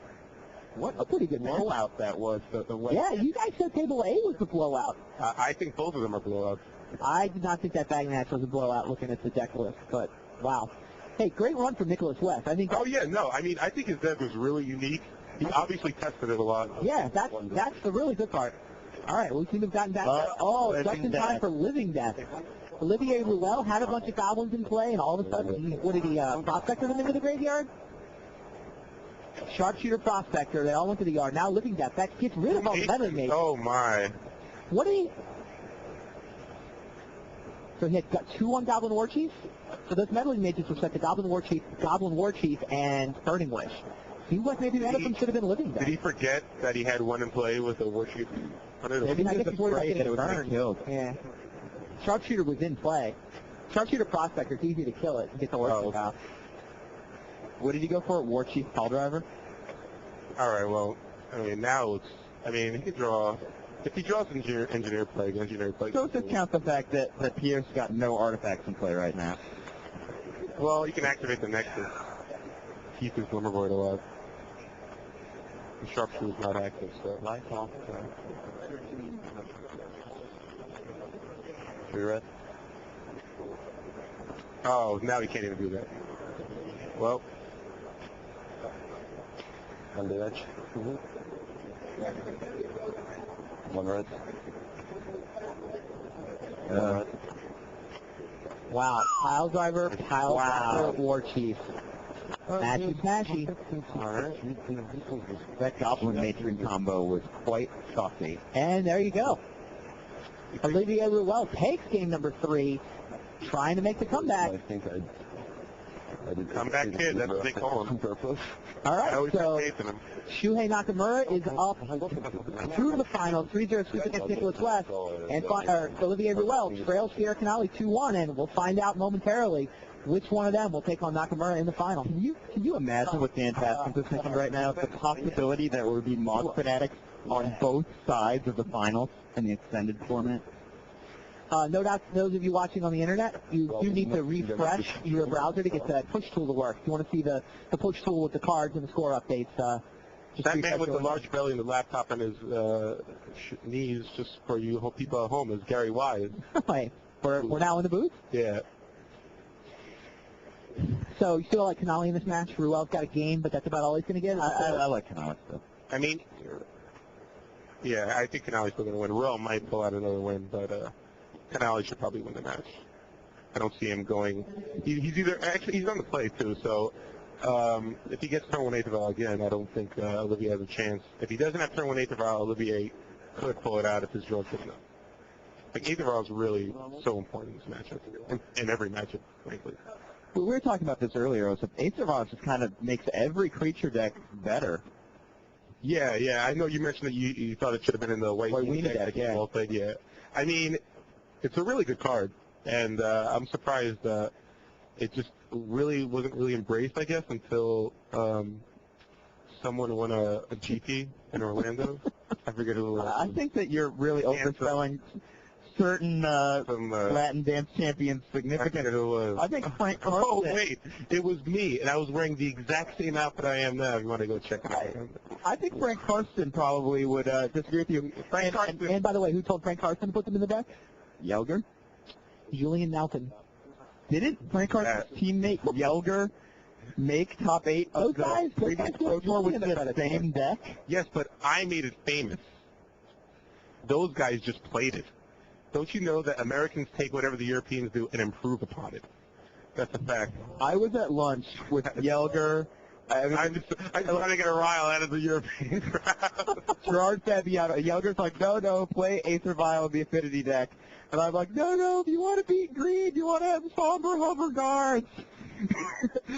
What a pretty good blowout that was. The way. Yeah, you guys said table A was the blowout. I think both of them are blowouts. I did not think that bag match was a blowout looking at the deck list, but wow. Hey, great run from Nicholas West. I think. Oh yeah, no, I mean I think his deck was really unique. He obviously tested it a lot. Yeah, that's the really good part. All right, we seem to have gotten back. Just in time for Living Death. Olivier Ruel had a bunch of goblins in play, and all of a sudden, what did he prospector them into the graveyard? Sharpshooter prospector. They all went to the yard. Now Living Death. That gets rid of all the meddling mages. Oh my. What did he? So he had got 2 on Goblin War Chief. So those meddling mages were set to Goblin War Chief, and Burning Wish. Seems like maybe one of them should have been Living Death. Did he forget that he had one in play with a warship? Maybe I guess he's worried about afraid that it getting was gonna burned. kill. Yeah. Sharpshooter was in play. Sharpshooter prospector, it's easy to kill it and get the work out. What did he go for? War Chief Pile Driver? All right, well, I mean now it's. I mean he could draw. If he draws engineer plague. So discount the fact that Pierre's got no artifacts in play right now. Well, you can activate the Nexus. Keep his Glimmervoid alive. The Sharpshooter's not active, so. Lights off. Oh, now he can't even do that. Well, On the edge. One red. Wow. Pile driver, War Chief. Matchy smashy. That Goblin Matron combo was quite saucy. And there you go. Olivier Ruel takes game number 3, trying to make the comeback. I think I did Comeback kid, that's what they call him. on purpose. All I right, always so have faith in him. Shuhei Nakamura is up through to the final, 3-0 sweep against Nicholas West, and Olivier Ruel trails Pierre Canali 2-1, and we'll find out momentarily which one of them will take on Nakamura in the final. Can you imagine what Dan Taskins is thinking right now? The possibility that there would be mod fanatics on both sides of the finals in the extended format? No doubt, those of you watching on the internet, you do need to refresh your browser to get the push tool to work. If you want to see the push tool with the cards and the score updates, just That refresh man with the your- large belly and the laptop on his knees, just for you people at home, is Gary Wise. Wait, we're now in the booth? Yeah. So you still like Canali in this match? Ruel's got a game, but that's about all he's going to get? I like Canali still. I mean, yeah, I think Canali's still going to win. Ruel might pull out another win, but Canali should probably win the match. I don't see him going. He's either actually he's on the play too. So if he gets turn 1 Aetherval again, I don't think Olivier has a chance. If he doesn't have turn 1 Aetherval, Olivier could pull it out if his draw's good enough. Like Aetherval is really so important in this matchup, in every matchup, frankly. We were talking about this earlier. Aetherval just kind of makes every creature deck better. Yeah. I know you mentioned that you thought it should have been in the White Weena deck. deck, yeah. Well, but yeah. I mean, it's a really good card, and I'm surprised it just wasn't really embraced, I guess, until someone won a GP in Orlando. I forget who it was. I think that you're really overselling certain Some, Latin dance champions I forget significant. who it was. I think Frank Oh, Carlson. wait. It was me, and I was wearing the exact same outfit I am now. If you want to go check it out. I think Frank Karsten probably would disagree with you. And by the way, who told Frank Carson to put them in the deck? Yelger? Julian Nelson. Didn't Frank Karsten's teammate Yelger make top 8 Those of the guys previous Pro Tour with the same deck? Yes, but I made it famous. Those guys just played it. Don't you know that Americans take whatever the Europeans do and improve upon it? That's a fact. I was at lunch with Yelger. I just want to get a rile out of the European crowd. Gerard Fabiano. Yelger's like, no, play Aethervile in the Affinity deck. And I'm like, no, if you want to beat green, you want to have Somber Hover Guards.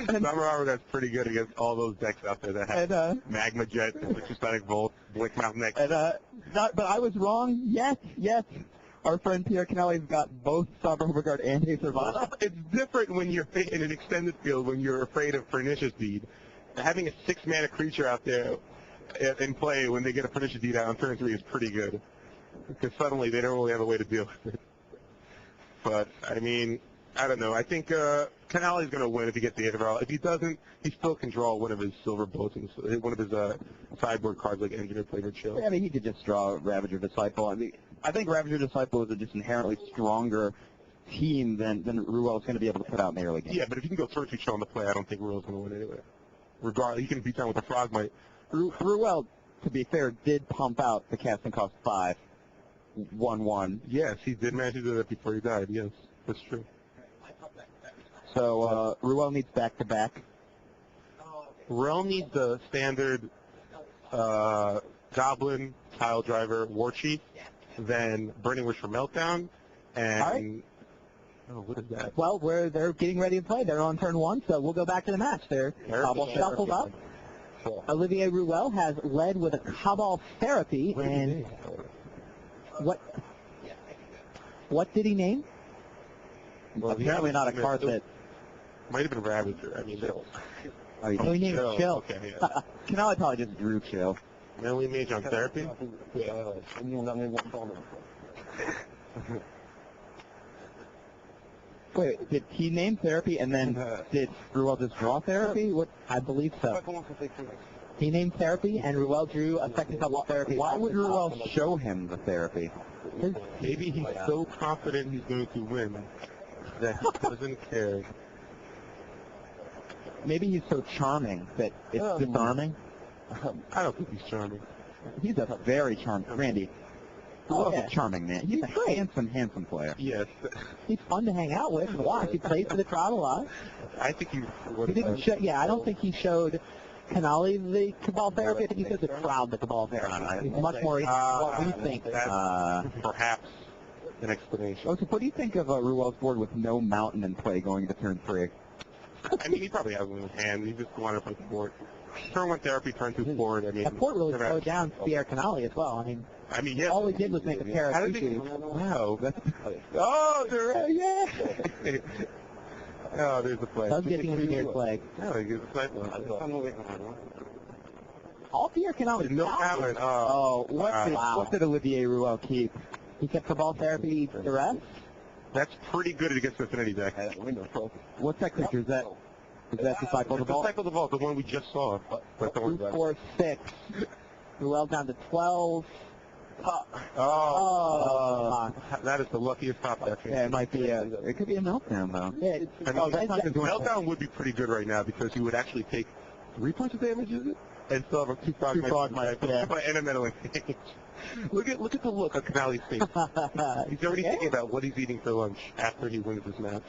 Summer Arbor, that's pretty good against all those decks out there that have And, Magma Jet, Electrosonic Volt, Blink Mouth Next. and but I was wrong. Yes. Our friend Pierre Canelli's got both Somber Hover Guard and Aethervile. It's different when you're in an extended field when you're afraid of Pernicious Deed. Having a 6-mana creature out there in play when they get a Pernicious Deed out on turn 3 is pretty good. Because suddenly they don't really have a way to deal with it. But, I mean, I don't know. I think Canelli's going to win if he gets the Aetherval. If he doesn't, he still can draw one of his silver boats, and one of his sideboard cards like Engineer Flavored Chill. I mean, he could just draw Ravager Disciple. I think Ravager Disciple is a just inherently stronger team than Ruel's going to be able to put out in the early game. Yeah, but if you can go turn 2 chill on the play, I don't think Ruel's going to win anyway. Regardless, he can beat down with the Frogmite. Ruel, to be fair, did pump out the casting cost 5, 1/1. Yes, he did manage to do that before he died. Yes, that's true. So Ruel needs back-to-back. Ruel needs the standard Goblin, Tile Driver, War Chief, then Burning Wish for Meltdown, and... All right. Oh, what is that? Well, they're getting ready to play. They're on turn 1, so we'll go back to the match. They're shuffled up. Olivier Ruel has led with a Cabal Therapy, and what did he name? Well, Apparently not a card that... Might have been Ravager. I mean, Oh, he Oh, he named it Chill. Okay, yeah. Canelli probably just drew Chill. Melee Mage on Therapy? Wait, did he name Therapy and then did Ruel just draw Therapy? What? I believe so. He named Therapy, and Ruel drew a second Cabal Therapy. Why would Ruel show him the Therapy? Maybe he's so confident he's going to win that he doesn't care. Maybe he's so charming that it's disarming. I don't think he's charming. He's a very charming... Randy. Ruel's a charming man. He's a handsome player. Yes. He's fun to hang out with and watch. He plays for the crowd a lot. I think he's... He didn't show, I don't think he showed Canali the Cabal Therapy. I think he showed the crowd the Cabal Therapy. He's much more what we think. That's perhaps an explanation. So what do you think of Ruel's board with no mountain in play going into turn 3? I mean, he probably has one in his hand. He just wanted to play support. Turn 1 Therapy, turn 2 forward. I mean, That port really slowed down Pierre Canali as well. I mean, yeah. All he did was make a pair How of did he? tutus. Wow. That's, oh, yeah. Oh, there's the play. Does getting a weird play. No, he gives a snipe one. All Pierre Canali. No talent. What did Olivier Ruel keep? He kept Cabal Therapy the rest. That's pretty good against the Affinity deck. What's that creature? Is that Disciple the Vault? Disciple the Vault, the one we just saw. But don't worry about it. 4, 6. Ruel down to 12. That is the luckiest top deck. Yeah, it might be it could be a meltdown though. Yeah, I mean, Meltdown would be pretty good right now because he would actually take 3 points of damage, is it? and still have a two frog might and a meddling stage. Look at the look on Canale's face. He's already thinking about what he's eating for lunch after he wins this match.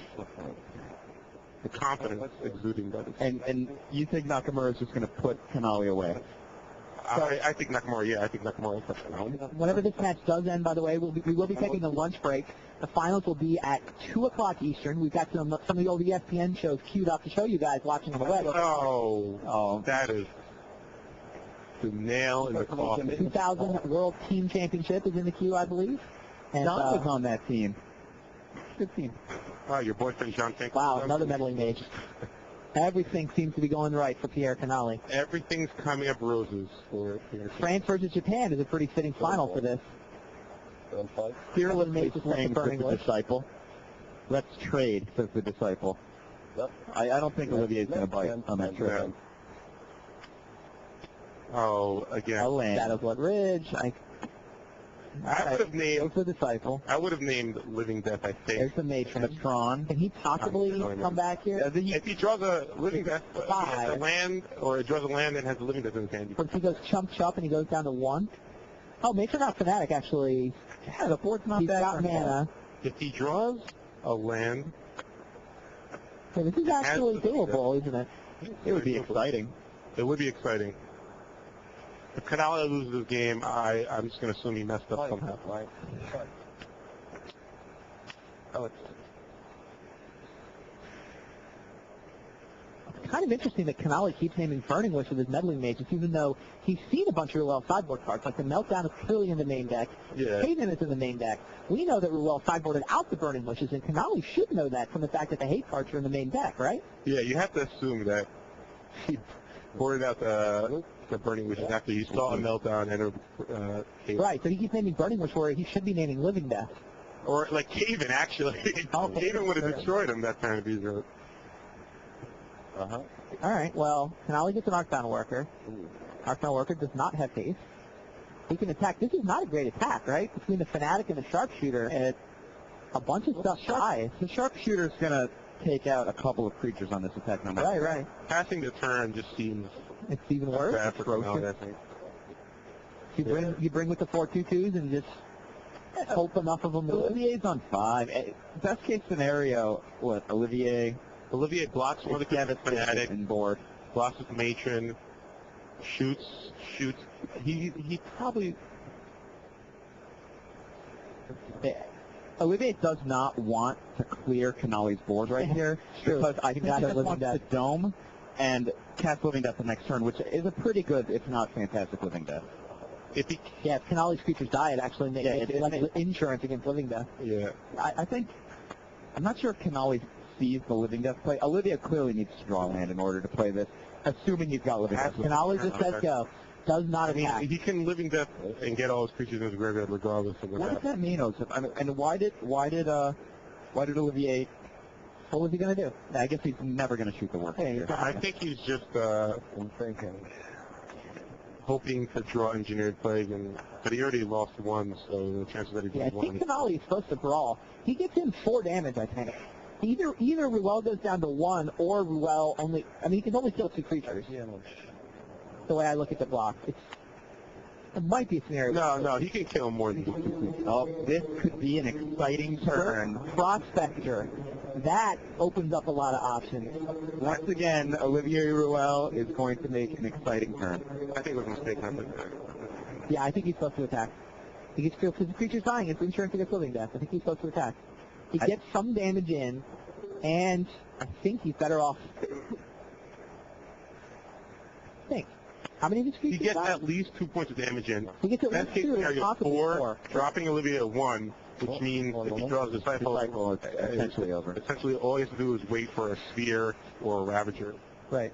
The confidence exuding by this. And you think Nakamura is just going to put Canale away? I think Nakamura, yeah, I think Nakamura puts Canale. Whenever this match does end, by the way, we will be taking a lunch break. The finals will be at 2 o'clock Eastern. We've got some of the old ESPN shows queued up to show you guys watching on the web. Oh, that is the nail in the coffin. 2000 World Team Championship is in the queue, I believe. And, John was on that team. Good team. Wow, your boyfriend John Fink. Wow, another meddling mage. Everything seems to be going right for Pierre Canale. Everything's coming up roses for Pierre. France versus Japan is a pretty fitting final for this. Fearlessly Mage is playing the with burning the wish. disciple. Let's trade, says the disciple. I don't think Olivier's going to bite on that trade. Oh, again. A land. Shadow Blood Ridge. I would have named. There's the disciple. I would have named Living Death. I think. There's the matron. Tron. Can he possibly come back here? If he draws a Living Death, Five. a land, or draws a land and has a Living Death in his hand. Or if he goes chump chump and he goes down to 1? Oh, Matron not Fanatic, actually. Yeah, the board's not He's bad. got mana. If he draws a land, So this is actually doable, isn't it? It would be exciting. it would be exciting. If Canale loses this game, I'm just going to assume he messed up somehow. It's kind of interesting that Canale keeps naming Burning Wish with his meddling mages, even though he's seen a bunch of Ruel sideboard cards. Like the Meltdown is clearly in the main deck. Yeah. Hayden is in the main deck. We know that Ruel sideboarded out the Burning Wishes, and Canale should know that from the fact that the hate cards are in the main deck, right? Yeah, you have to assume that he boarded out the Burning Wishes after he saw a Meltdown and a Cave. Right, so he keeps naming Burning Wish where he should be naming Living Death. Or like Caven, actually. Okay. Caven would have destroyed him that time if he drew it. All right, well, Canale gets an Arcbound Worker. Arcbound Worker does not have haste. He can attack. This is not a great attack, right? Between the Fanatic and the Sharpshooter, a bunch of stuff dies. The sharpshooter's going to take out a couple of creatures on this attack number. Right. Passing the turn just seems It's even worse. bad for Canale, I think. You bring with the 4/2/2s and just hope enough of them move. Olivier's on 5. Best case scenario, Olivier Olivier blocks one of the Kevin Fanatic, and board. blocks with Matron, shoots. He probably... Olivier does not want to clear Canale's board right here because I think he just wants to dome and cast Living Death the next turn, which is a pretty good, if not fantastic, Living Death. If Canale's creatures die, it actually makes it like insurance against Living Death. Yeah. I think, I'm not sure if Canale sees the Living Death play. Olivia clearly needs to draw land in order to play this, assuming he's got Living Death. Canale just says go. Does not attack. He can Living Death and get all his creatures in his graveyard regardless of What what does happens. that mean, Joseph? And why did Olivier? What was he going to do? I guess he's never going to shoot the work here. I think he's just hoping to draw Engineered Plague, but he already lost one, so the chances that he Yeah, I draws think one. Canale is supposed to brawl. He gets in 4 damage, I think. Either Ruel goes down to 1 or Ruel only... I mean, he can only kill 2 creatures. The way I look at the block. It might be a scenario. No, he can kill more than 2 creatures. Oh, this could be an exciting turn. Prospector. That opens up a lot of options. Once again, Olivier Ruel is going to make an exciting turn. I think it was a mistake. Yeah, I think he's supposed to attack. He gets killed because the creature's dying. It's insurance against Living Death. I think he's supposed to attack. He gets some damage in, and I think he's better off. Think. How many of these He creatures gets die? at least 2 points of damage in. He gets at Best least case 2, scenario, possibly 4, dropping Olivia at 1, which means if he draws the Disciple, It's essentially over. essentially all he has to do is wait for a Sphere or a Ravager. Right.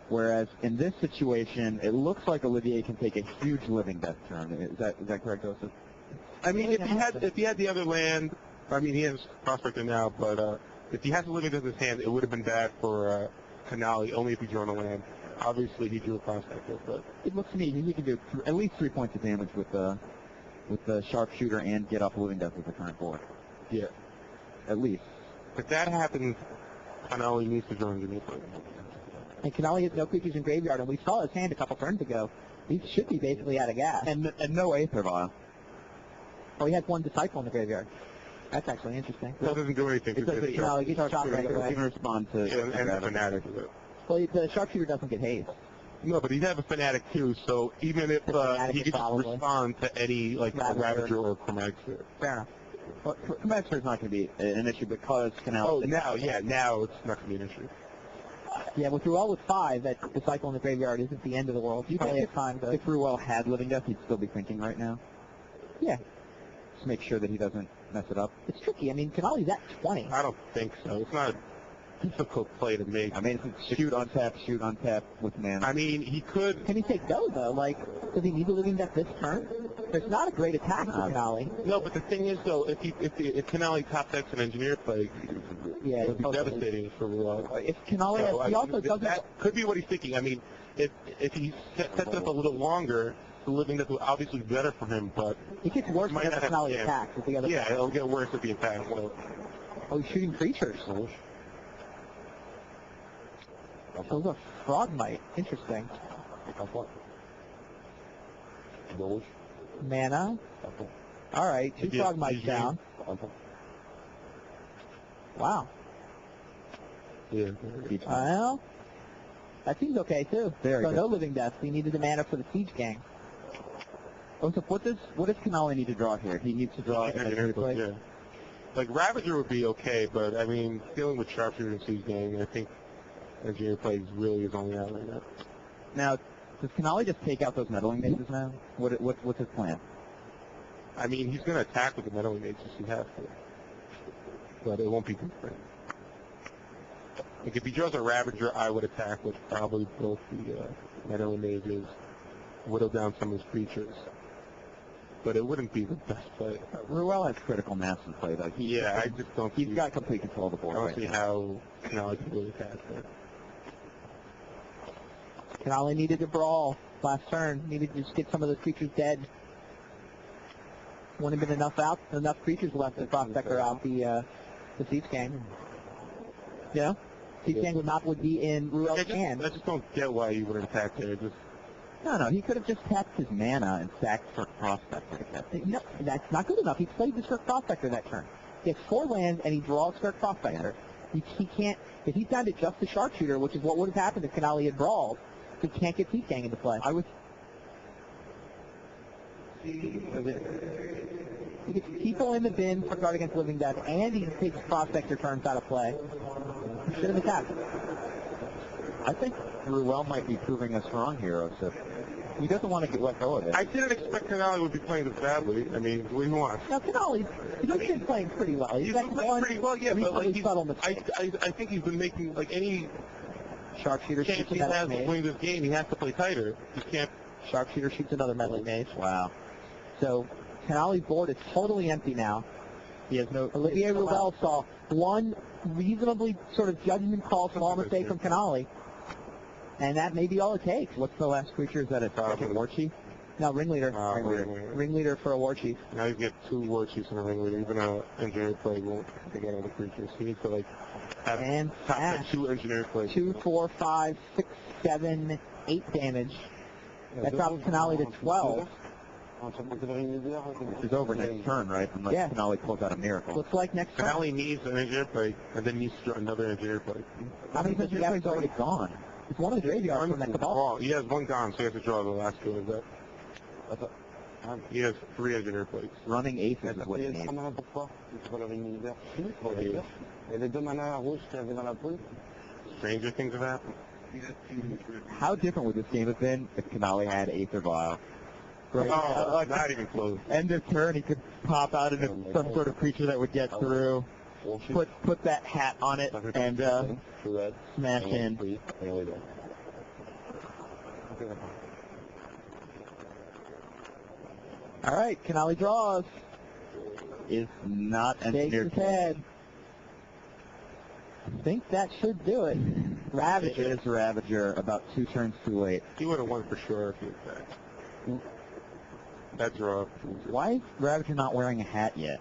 Whereas in this situation, it looks like Olivier can take a huge Living Death turn. Is that correct, Joseph? I mean, if he had the other land, I mean, he has Prospector now, but if he has a Living Death in his hand, it would have been bad for Canale, only if he drew on a land. Obviously, he drew a Prospector, but It looks to me he can do at least 3 points of damage with the sharpshooter and get off Living Death with the current board. yeah. At least. If that happens, Canale needs to draw Engineered Plague. And Canali has no creatures in graveyard, and we saw his hand a couple turns ago. He should be basically out of gas. And no Aether Vial. Oh, he has one Disciple in the graveyard. That's actually interesting. That doesn't do anything. It doesn't- No, he gets shot right He away. can respond to... Yeah, and the Fanatic is it. Well, the Sharpshooter doesn't get haste. No, but he'd have a Fanatic too, so even if The Fanatic he is could just probably. respond to any, like, Ravager. Ravager or Chromatic Sphere. Fair enough. Well, Commander is not going to be an issue because Canal... Oh, now it's not going to be an issue. Yeah, with Ruel with 5, that Disciple in the graveyard isn't the end of the world. You probably have time to... If Ruel had Living Death, he'd still be thinking right now. Yeah, Just make sure that he doesn't mess it up. it's tricky. I mean, Canali's at 20. I don't think so. It's not a difficult play to make. I mean, it's shoot, untap with mana. I mean, he could. Can he take go, though? Like, does he need to Living Death this turn? There's not a great attack for Canali. No, but the thing is, though, if Canali top decks an Engineer play, Yeah, it would be totally. devastating for Ruel. If Canali has... He also doesn't... That could be what he's thinking. I mean, if he sets up a little longer, the Living Death will obviously be better for him, but It gets worse Might when not have Canali chance. attacks. Is the other yeah, it'll get worse if he attacks. So. Oh, he's shooting creatures. Those are Frogmite. Interesting. Mana. All right, 2 Yeah, Frogmites he's down. Wow. Yeah. Well, that seems okay too. Very so good. no Living Death. He needed the mana for the Siege Gang. Oh, so what does Canali need to draw here? He needs to draw an Engineer play? Yeah. Like Ravager would be okay, but I mean, dealing with Sharpshooter and Siege Gang, I think Engineer play really is only out right now. Now, does Canali just take out those Meddling Mazes now? What's his plan? I mean, he's going to attack with the Meddling Mages if he has to, but it won't be good for him. Like if he draws a Ravager, I would attack with probably both the Meddling Mages, whittle down some of his creatures. But it wouldn't be the best play. Ruel has critical mass in play, though. Yeah, I just don't see. He's got complete control of the I board don't right see now. how Canali can really attack that. Canali needed to brawl last turn. Needed to just get some of those creatures dead. Wouldn't have been enough creatures left to Prospector out the Siege Gang. You know? Siege Gang would be in Ruel's hand. I just don't get why you wouldn't attack there. Just No, he could have just tapped his mana and sacked for Prospector. No, that's not good enough. He played the Skirk Prospector that turn. He has 4 lands and he draws Skirk Prospector. He can't, if he found it just the Sharpshooter, which is what would have happened if Canali had brawled, he can't get Siege Gang into play. I would... He gets people in the bin for guard against Living Death, and he takes Prospector turns out of play. He should have attacked. I think Ruel might be proving us wrong here, Osip. He doesn't want to let go of it. I didn't expect Canali would be playing this badly. I mean, what do you want? Now, Canali's been playing pretty well. He's got been playing one pretty well, yeah, but reasonably like he's, subtle mistake. I think he's been making like any Sharpshooter chance shoots he another has to maze. win this game, he has to play tighter. He can't. Sharpshooter shoots another meddling maze. Wow. So Canali's board is totally empty now. He has no... Olivier Ruel saw one reasonably sort of judgment call, small mistake from Canali, and that may be all it takes. What's the last creature? Is that a second War Chief? No, Ringleader. Ringleader. Ringleader for a War Chief. Now you get 2 War Chiefs and a Ringleader. Even a Engineer play won't take out all the creatures. He needs to like have And top fast. 2 Engineer plays. 2, 4, 5, 6, 7, 8 damage. That drops Canali to 12. It's over next turn, right? Unless Yeah. Canali pulls out a miracle. Looks like next turn. Canali needs an Engineer play, and then needs to draw another Engineer play. How many does he have already gone? It's one of the graveyards from that Cabal. Oh, he has 1 gone, so he has to draw the last 2 of that. He has 3 Engineer plays. Running aces is what he needs. Stranger things have happened. How different would this game have been if Canali had Aether Vial? Right. Oh, not even close. End of turn, he could pop out into some sort of creature that would get through, put that hat on it, and smash in. All right, Canali draws. Is not Shakes engineered. his head. I think that should do it. It Ravager. is Ravager, about 2 turns too late. He would have won for sure if he attacked. That draw. Why is Ravager not wearing a hat yet?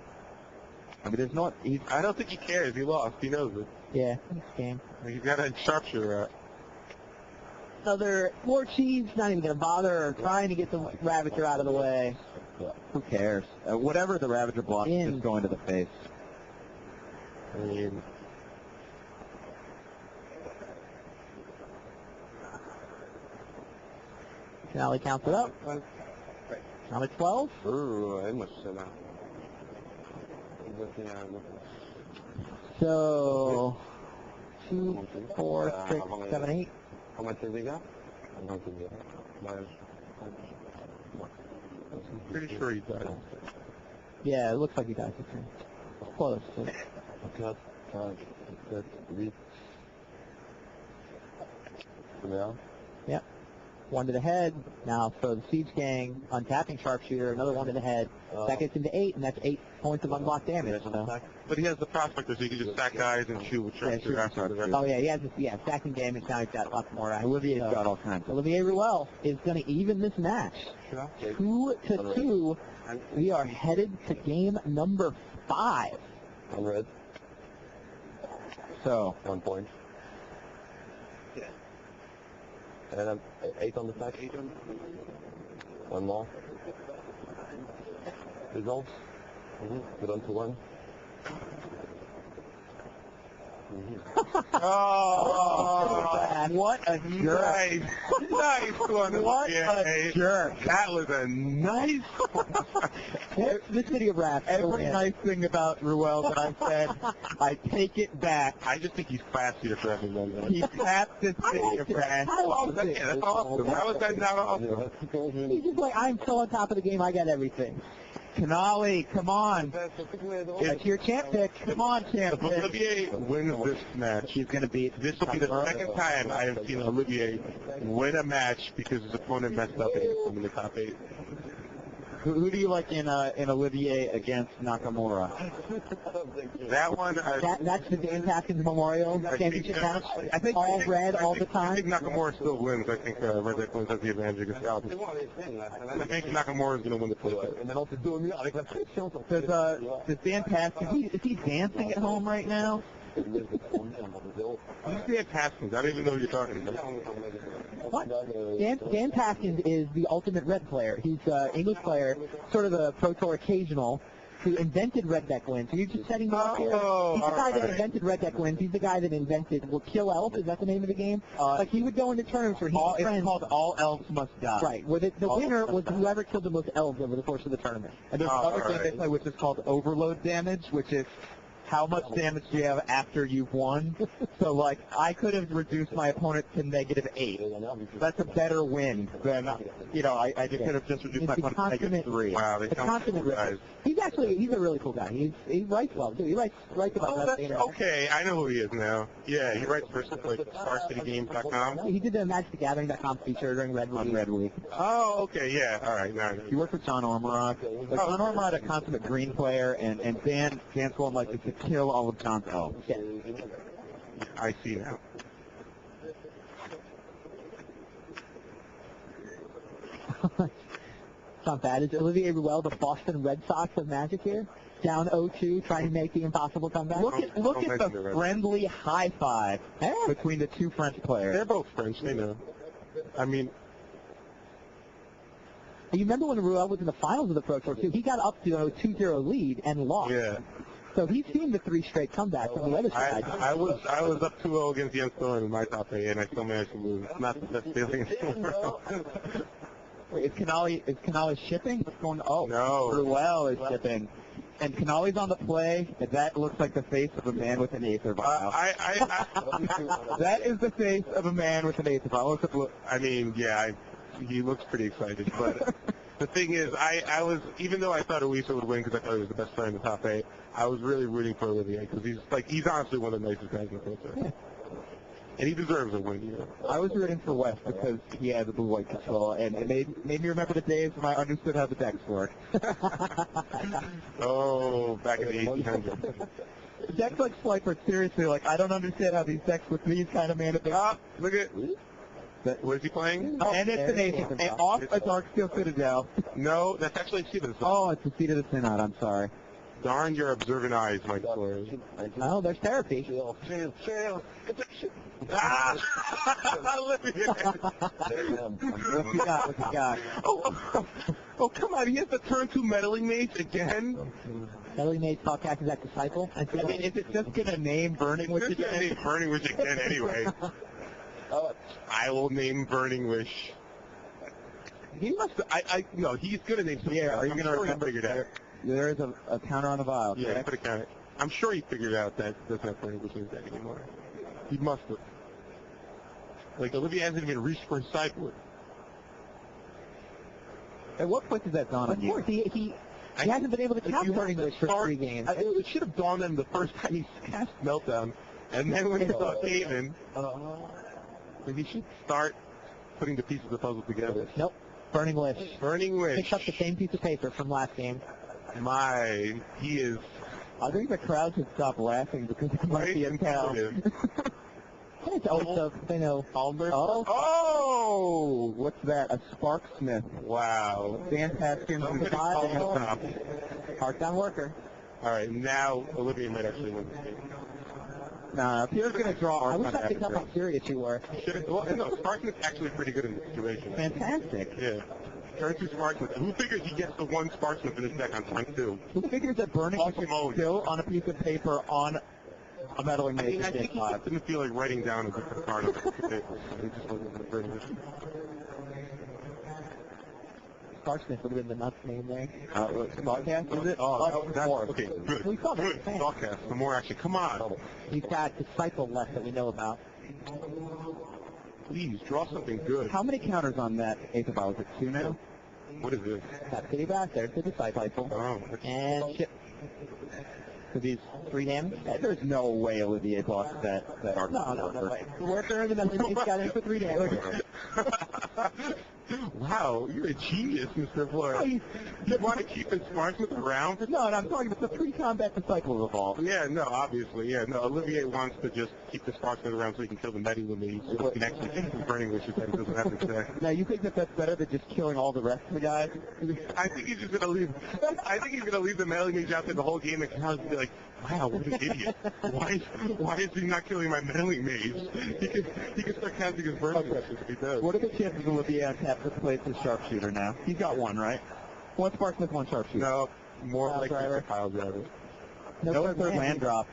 I mean, there's not... I don't think he cares. He lost. He knows it. Yeah, this game. He's got a Sharpshooter out. Another more cheese, not even going to bother trying to get the Ravager out of the way. Who cares? Whatever the Ravager blocks is just going to the face. I mean, Finale counts it up. Now it's 12. I must say that. So 2, 4, 6, 7, 8. How much has he got? I'm pretty sure he does. Yeah, it looks like he does. Close. Cut, 5, 7, 8. Yeah. Yep. One to the head. Now for the Siege Gang, untapping Sharpshooter, another one to the head. That gets into 8, and that's 8 points of unblocked damage. So. But he has the Prospector, so he can just stack guys and shoot with Sharpshooter after the rest. Oh yeah, he has this, stacking damage. Now he's got lots more. Olivier's got all kinds of. Olivier Ruel is going to even this match. 2-2. We are headed to game number 5. I'm red. So 1 point. And then 8 on the back. 1 more. Results. Good on to 1. Oh, What a jerk. nice one. What yeah, a jerk. That was a nice one. This video wrap. every nice thing about Ruel that I said, I take it back. I just think he's classier for having done that. He tapped this video, Brad. I loved it. Yeah, that's awesome. How was that not awesome? He's just like, I'm still on top of the game. I got everything. Canali, come on. That's your champ pick. Come on, champ. If Olivier wins this match, He's going to beat this will be the second time I have seen Olivier win a match because his opponent messed up and he was in the top 8. Who do you like in Olivier against Nakamura? That one, That's the Dan Haskins Memorial Championship match. I think all red all the I think time. Nakamura still wins. I think Red Deck wins has the advantage against Albert. I think Nakamura is going to win the tournament. Does Dan Haskins, is he dancing at home right now? Who's Dan Haskins? I don't even know who you're talking about. What? Dan Haskins is the ultimate red player. He's an English player, sort of a Pro Tour occasional, who invented Red Deck Wins. So you're just setting him up here. He's the guy that invented Red Deck Wins. He's the guy that invented Kill Elf. Is that the name of the game? Like he would go into tournaments where he's It's called All Elves Must Die. Right. Where the winner was whoever killed the most elves over the course of the tournament. And there's another game they play which is called Overload Damage, which is how much damage do you have after you've won. So, like, I could have reduced my opponent to -8. That's a better win than, I just could have just reduced my opponent to -3. Wow, they It's sound consummate cool guys. risk. He's a really cool guy. He writes well too. He writes about Oh, that that's thing. okay. I know who he is now. Yeah, he writes for like StarCityGames.com. He did the MagicTheGathering.com feature during Red Week. On Red Week. Oh, okay, yeah. All right, now I know. He worked with John Ormerod. Like, John Ormerod, a consummate green player, and Dan's one like to kill all of John's elves. Yeah. I see now. It's not bad. Is Olivier Ruel the Boston Red Sox of Magic here? Down 0-2, trying to make the impossible comeback? Look at the friendly high five Yeah. between the two French players. They're both French, they know. I mean, You remember when Ruel was in the finals of the Pro Tour, too? He got up to a 2-0 lead and lost. yeah. So he's seen the 3 straight comebacks on the other side. I was up 2-0 against Jens Thorn in my top 8, and I still managed to lose. It's not the best feeling in the world. Wait, is Canali shipping? What's going on? Oh, No. Ruel is shipping. And Canali's on the play, and that looks like the face of a man with an Aether vial. That is the face of a man with an Aether vial. I mean, yeah, he looks pretty excited, but the thing is, I was, even though I thought Elisa would win because I thought he was the best player in the top 8, I was really rooting for Olivier because he's honestly one of the nicest guys in the Pro Tour. And he deserves a win, I was rooting for West because he had the blue-white control, and it made me remember the days when I understood how the decks work. Oh, back in the 1800s. Decks like Slifer, seriously, like, I don't understand how these decks with these kind of mana... Ah, look at... What is he playing? And it's an Aether, and off a Darksteel Citadel. No, that's actually Cedars. Oh, it's the Seat of the Synod, I'm sorry. Darn your observant eyes, Mike Flores. Oh, there's therapy. Chill. Olivier. What you got? What you got? Oh, come on. He has to turn to meddling mates again? Ellie made podcast is that disciple. I mean, is it just going to name Burning Wish This again? is Burning Wish again anyway. I will name Burning Wish. He must. No. He's gonna name something. Yeah, are you I'm going to sure he remember? figured it out. There is a counter on the vial. Yeah, I correct? put a count. I'm sure he figured out that he doesn't have Burning Wish in his deck anymore. He must have. Like Olivia hasn't even reached for his sideboard. At what point does that dawn on Of you? course, he hasn't been able to If count you have Burning to Wish for start- 3 games. It should have dawned on him the first time he cast Meltdown, and then when he saw Haven, he should start putting the pieces of the puzzle together. Nope. Burning Wish. Burning Wish. Picks up the same piece of paper from last game. He is I think the crowd should stop laughing because it might be in town. intuitive. It's also, you know, Albert. Oh. Oh, what's that? A Sparksmith. Wow. Fantastic. Somebody call him a top. Heartdown Worker. All right, now Olivia might actually win this game. Nah, Peter's going to draw I our wish I picked up how serious you were. Well, no, Sparksmith's actually pretty good in this situation. Fantastic. Yeah. Turn 2 Sparksmith. Who figures he gets the 1 Sparksmith in his deck on turn 2? Who figures that Burning Wish is Awesome. still on a piece of paper on a meddling I mean, I matrix think he just didn't feel like writing down a different card on the piece of paper, so he just wasn't going to bring it. Sparksmith would have been the nuts name there. Broadcast, is it? Oh, that's, four. okay, good. We saw that. Good. Broadcast. Some more action. Come on. He's got Disciple left that we know about. Please, draw something good. How many counters on that Ace of Vial? Is it 2 now? What is this? Got City Bass, there's the Disciple. Oh, that's And chip. So these 3 damage? There's no way Olivier lost that art. No way. The worker and the meddling mates got in for 3 damage. Wow, you're a genius, Mr. Flores. You want to keep his Sparksmith around? No, I'm talking about the pre-combat Disciple of all. Yeah, no, obviously, yeah. No, Olivier wants to just keep the Sparksmith around so he can kill the Medi so he can actually get some Burning Wishes that he doesn't have to say. Now, you think that that's better than just killing all the rest of the guys? I think he's just gonna leave. I think he's gonna leave the Meddling Mage out there the whole game and Kyle's be like, "Wow, what an idiot! Why is he not killing my Meddling Mage? He can start casting his Burning Wishes if he does." What are the chances of Olivier on tap to play his sharpshooter now? He's got 1, right? 1 Sparksmith, 1 sharpshooter. No, more Pile likely driver. for Kyle Driver. No third land drop.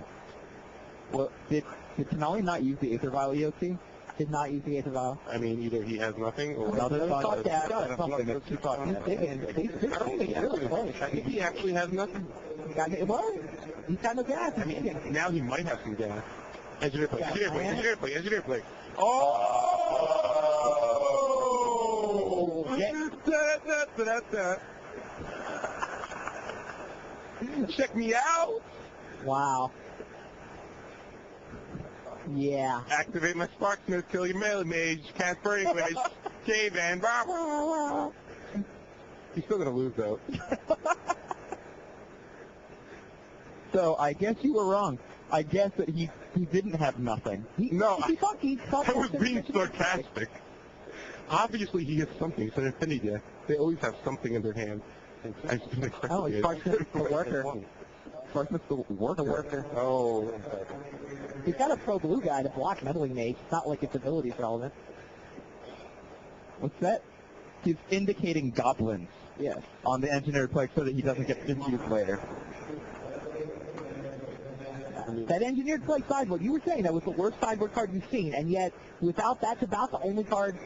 Well, did Tenali not use the Aether Vial EOT? Did not use the Ace of Vial. I mean, either he has nothing or No, there's Fuck that. got something that's too far. He's digging. He's I don't think he really does. I think he actually has nothing. Well, he's got no gas. I mean, now he might have some gas. Engineer play, Yeah, engineer play, man. engineer play, engineer play. Oh! Da. Check me out! Wow. Yeah. Activate my Sparksmith, kill your melee mage, cast Burning Wish, Cave-In, blah, blah, blah. He's still gonna lose though. So I guess you were wrong. I guess that he didn't have nothing. No, He thought I was being sarcastic. Obviously he has something. It's an Infinity deck. They always have something in their hand. I just didn't expect Oh, it. it's Sparksmith the worker. Sparksmith's the worker. The worker. Oh. He's got a pro blue guy to block meddling mage. It's not like its ability's relevant. What's that? He's indicating goblins. Yes. On the engineered play so that he doesn't get confused later. That engineered play sideboard, you were saying that was the worst sideboard card you've seen, and yet without that's about the only card.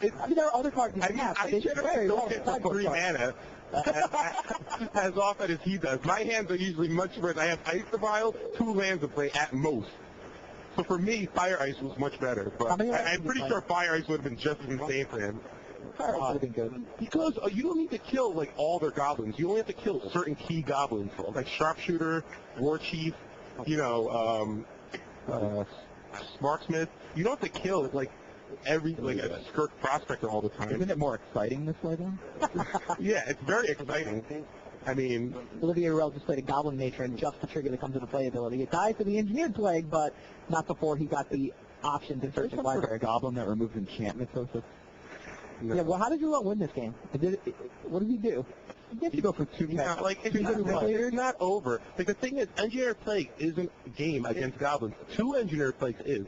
I mean, there are other cards you I can mean, have, I but it's generally very don't well get the sideboard 3 card. mana as often as he does. My hands are usually much worse. I have Ice the Vial, 2 lands to play at most. So for me, Fire Ice was much better. How But many lands I'm did you pretty play? sure Fire Ice would have been just as insane for him. Fire would have been good. Because you don't need to kill like all their goblins. You only have to kill certain key goblins, like Sharpshooter, War Chief, Smartsmith. You don't have to kill like every like a Skirk Prospector all the time. Isn't it more exciting this way, though? Yeah, it's very exciting. I mean, Olivier Rell just played a Goblin Matron just to trigger the comes into play ability. It died for the engineered plague, but not before he got the option to search his Like a library. goblin that removes enchantments. Yeah, well, how did you win this game? What did he do? I guess you go for two Yeah, catches. like it's not over. Like the thing is, engineered plague isn't a game against goblins. 2 engineered plagues is,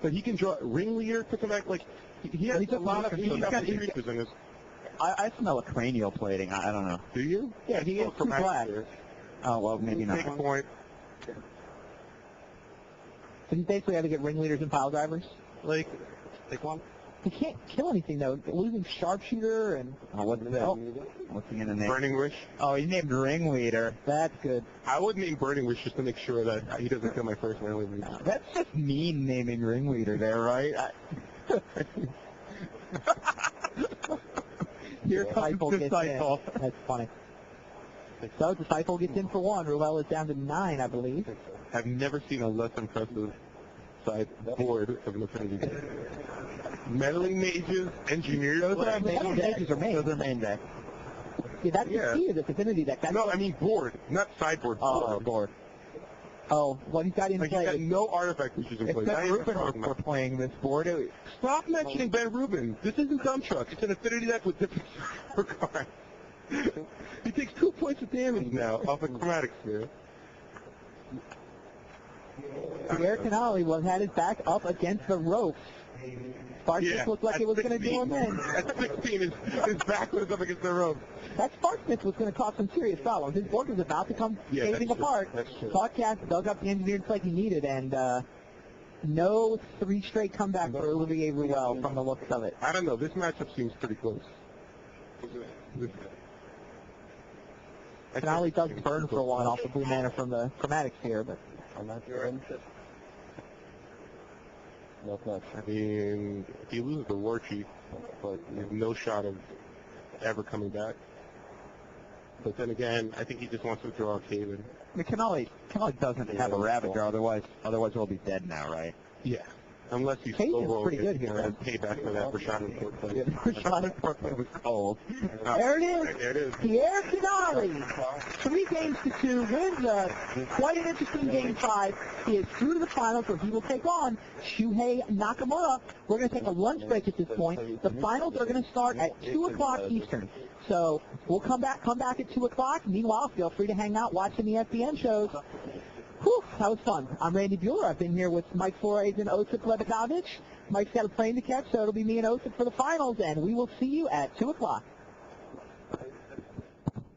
but he can draw ringleader to come back. Like he has a lot of he's got- creatures in his. I smell a cranial plating. I don't know. Do you? Yeah, he is Oh, too black. here. Oh, well, maybe Take a not. point. So he basically had to get ringleaders and pile drivers. Like one. He can't kill anything though. Losing sharpshooter and Oh, what's that? What's he gonna name? Burning Wish. Oh, he named Ringleader. that's good. I would name Burning Wish just to make sure that he doesn't kill my first ringleader. That's just mean naming Ringleader there, right? Here comes Disciple gets Disciple. in. That's funny. So Disciple gets in for 1. Ruel is down to 9, I believe. I've never seen a less impressive side board of an affinity deck. Meddling mages, engineers. Those are Meddling main mages decks. are main. Those are main decks. Yeah, that's Yeah. the key to this affinity deck. That's No, I mean board, not sideboard. Oh, board. Oh, what he's got in Like he's got play. no artifact features in If play. Ben Not even Rubin talking were about- playing this board, Stop mentioning Ben Rubin. This isn't Dumb Truck. It's an affinity deck with different cards. He takes 2 points of damage now off a chromatic sphere. Pierre Canali had his back up against the ropes. Sparksmith looked like it was going to do him in. At 16, his back was up against the rope. That Sparksmith was going to cause some serious problems. His board was about to come Yeah, caving that's true. apart. That's true. Podcast dug up the engineered plate he needed, and no 3 straight comeback for Olivier Ruel from the looks of it. I don't know. This matchup seems pretty close. Canali does burn for 1 off the blue mana from the chromatic sphere, but I'm not sure. Not much. I mean, if he loses the war chief, but he has no shot of ever coming back. But then again, I think he just wants to draw a Caven. I mean, Canali doesn't have a Ravager, otherwise we'll be dead now, right? Yeah. Unless he's Caven's slow pretty good here. and payback for that Rashad Court play. Rashad Portman was cold. there it is. There it is. Pierre Canali, 3 games to 2, wins quite an interesting game 5. He is through to the finals where he will take on Shuhei Nakamura. We're going to take a lunch break at this point. The finals are going to start at 2 o'clock Eastern. So we'll come back at 2 o'clock. Meanwhile, feel free to hang out watching the FBN shows. Whew, that was fun. I'm Randy Bueller. I've been here with Mike Flores and Osip Lebedovich. Mike's got a plane to catch, so it'll be me and Osip for the finals, and we will see you at 2 o'clock.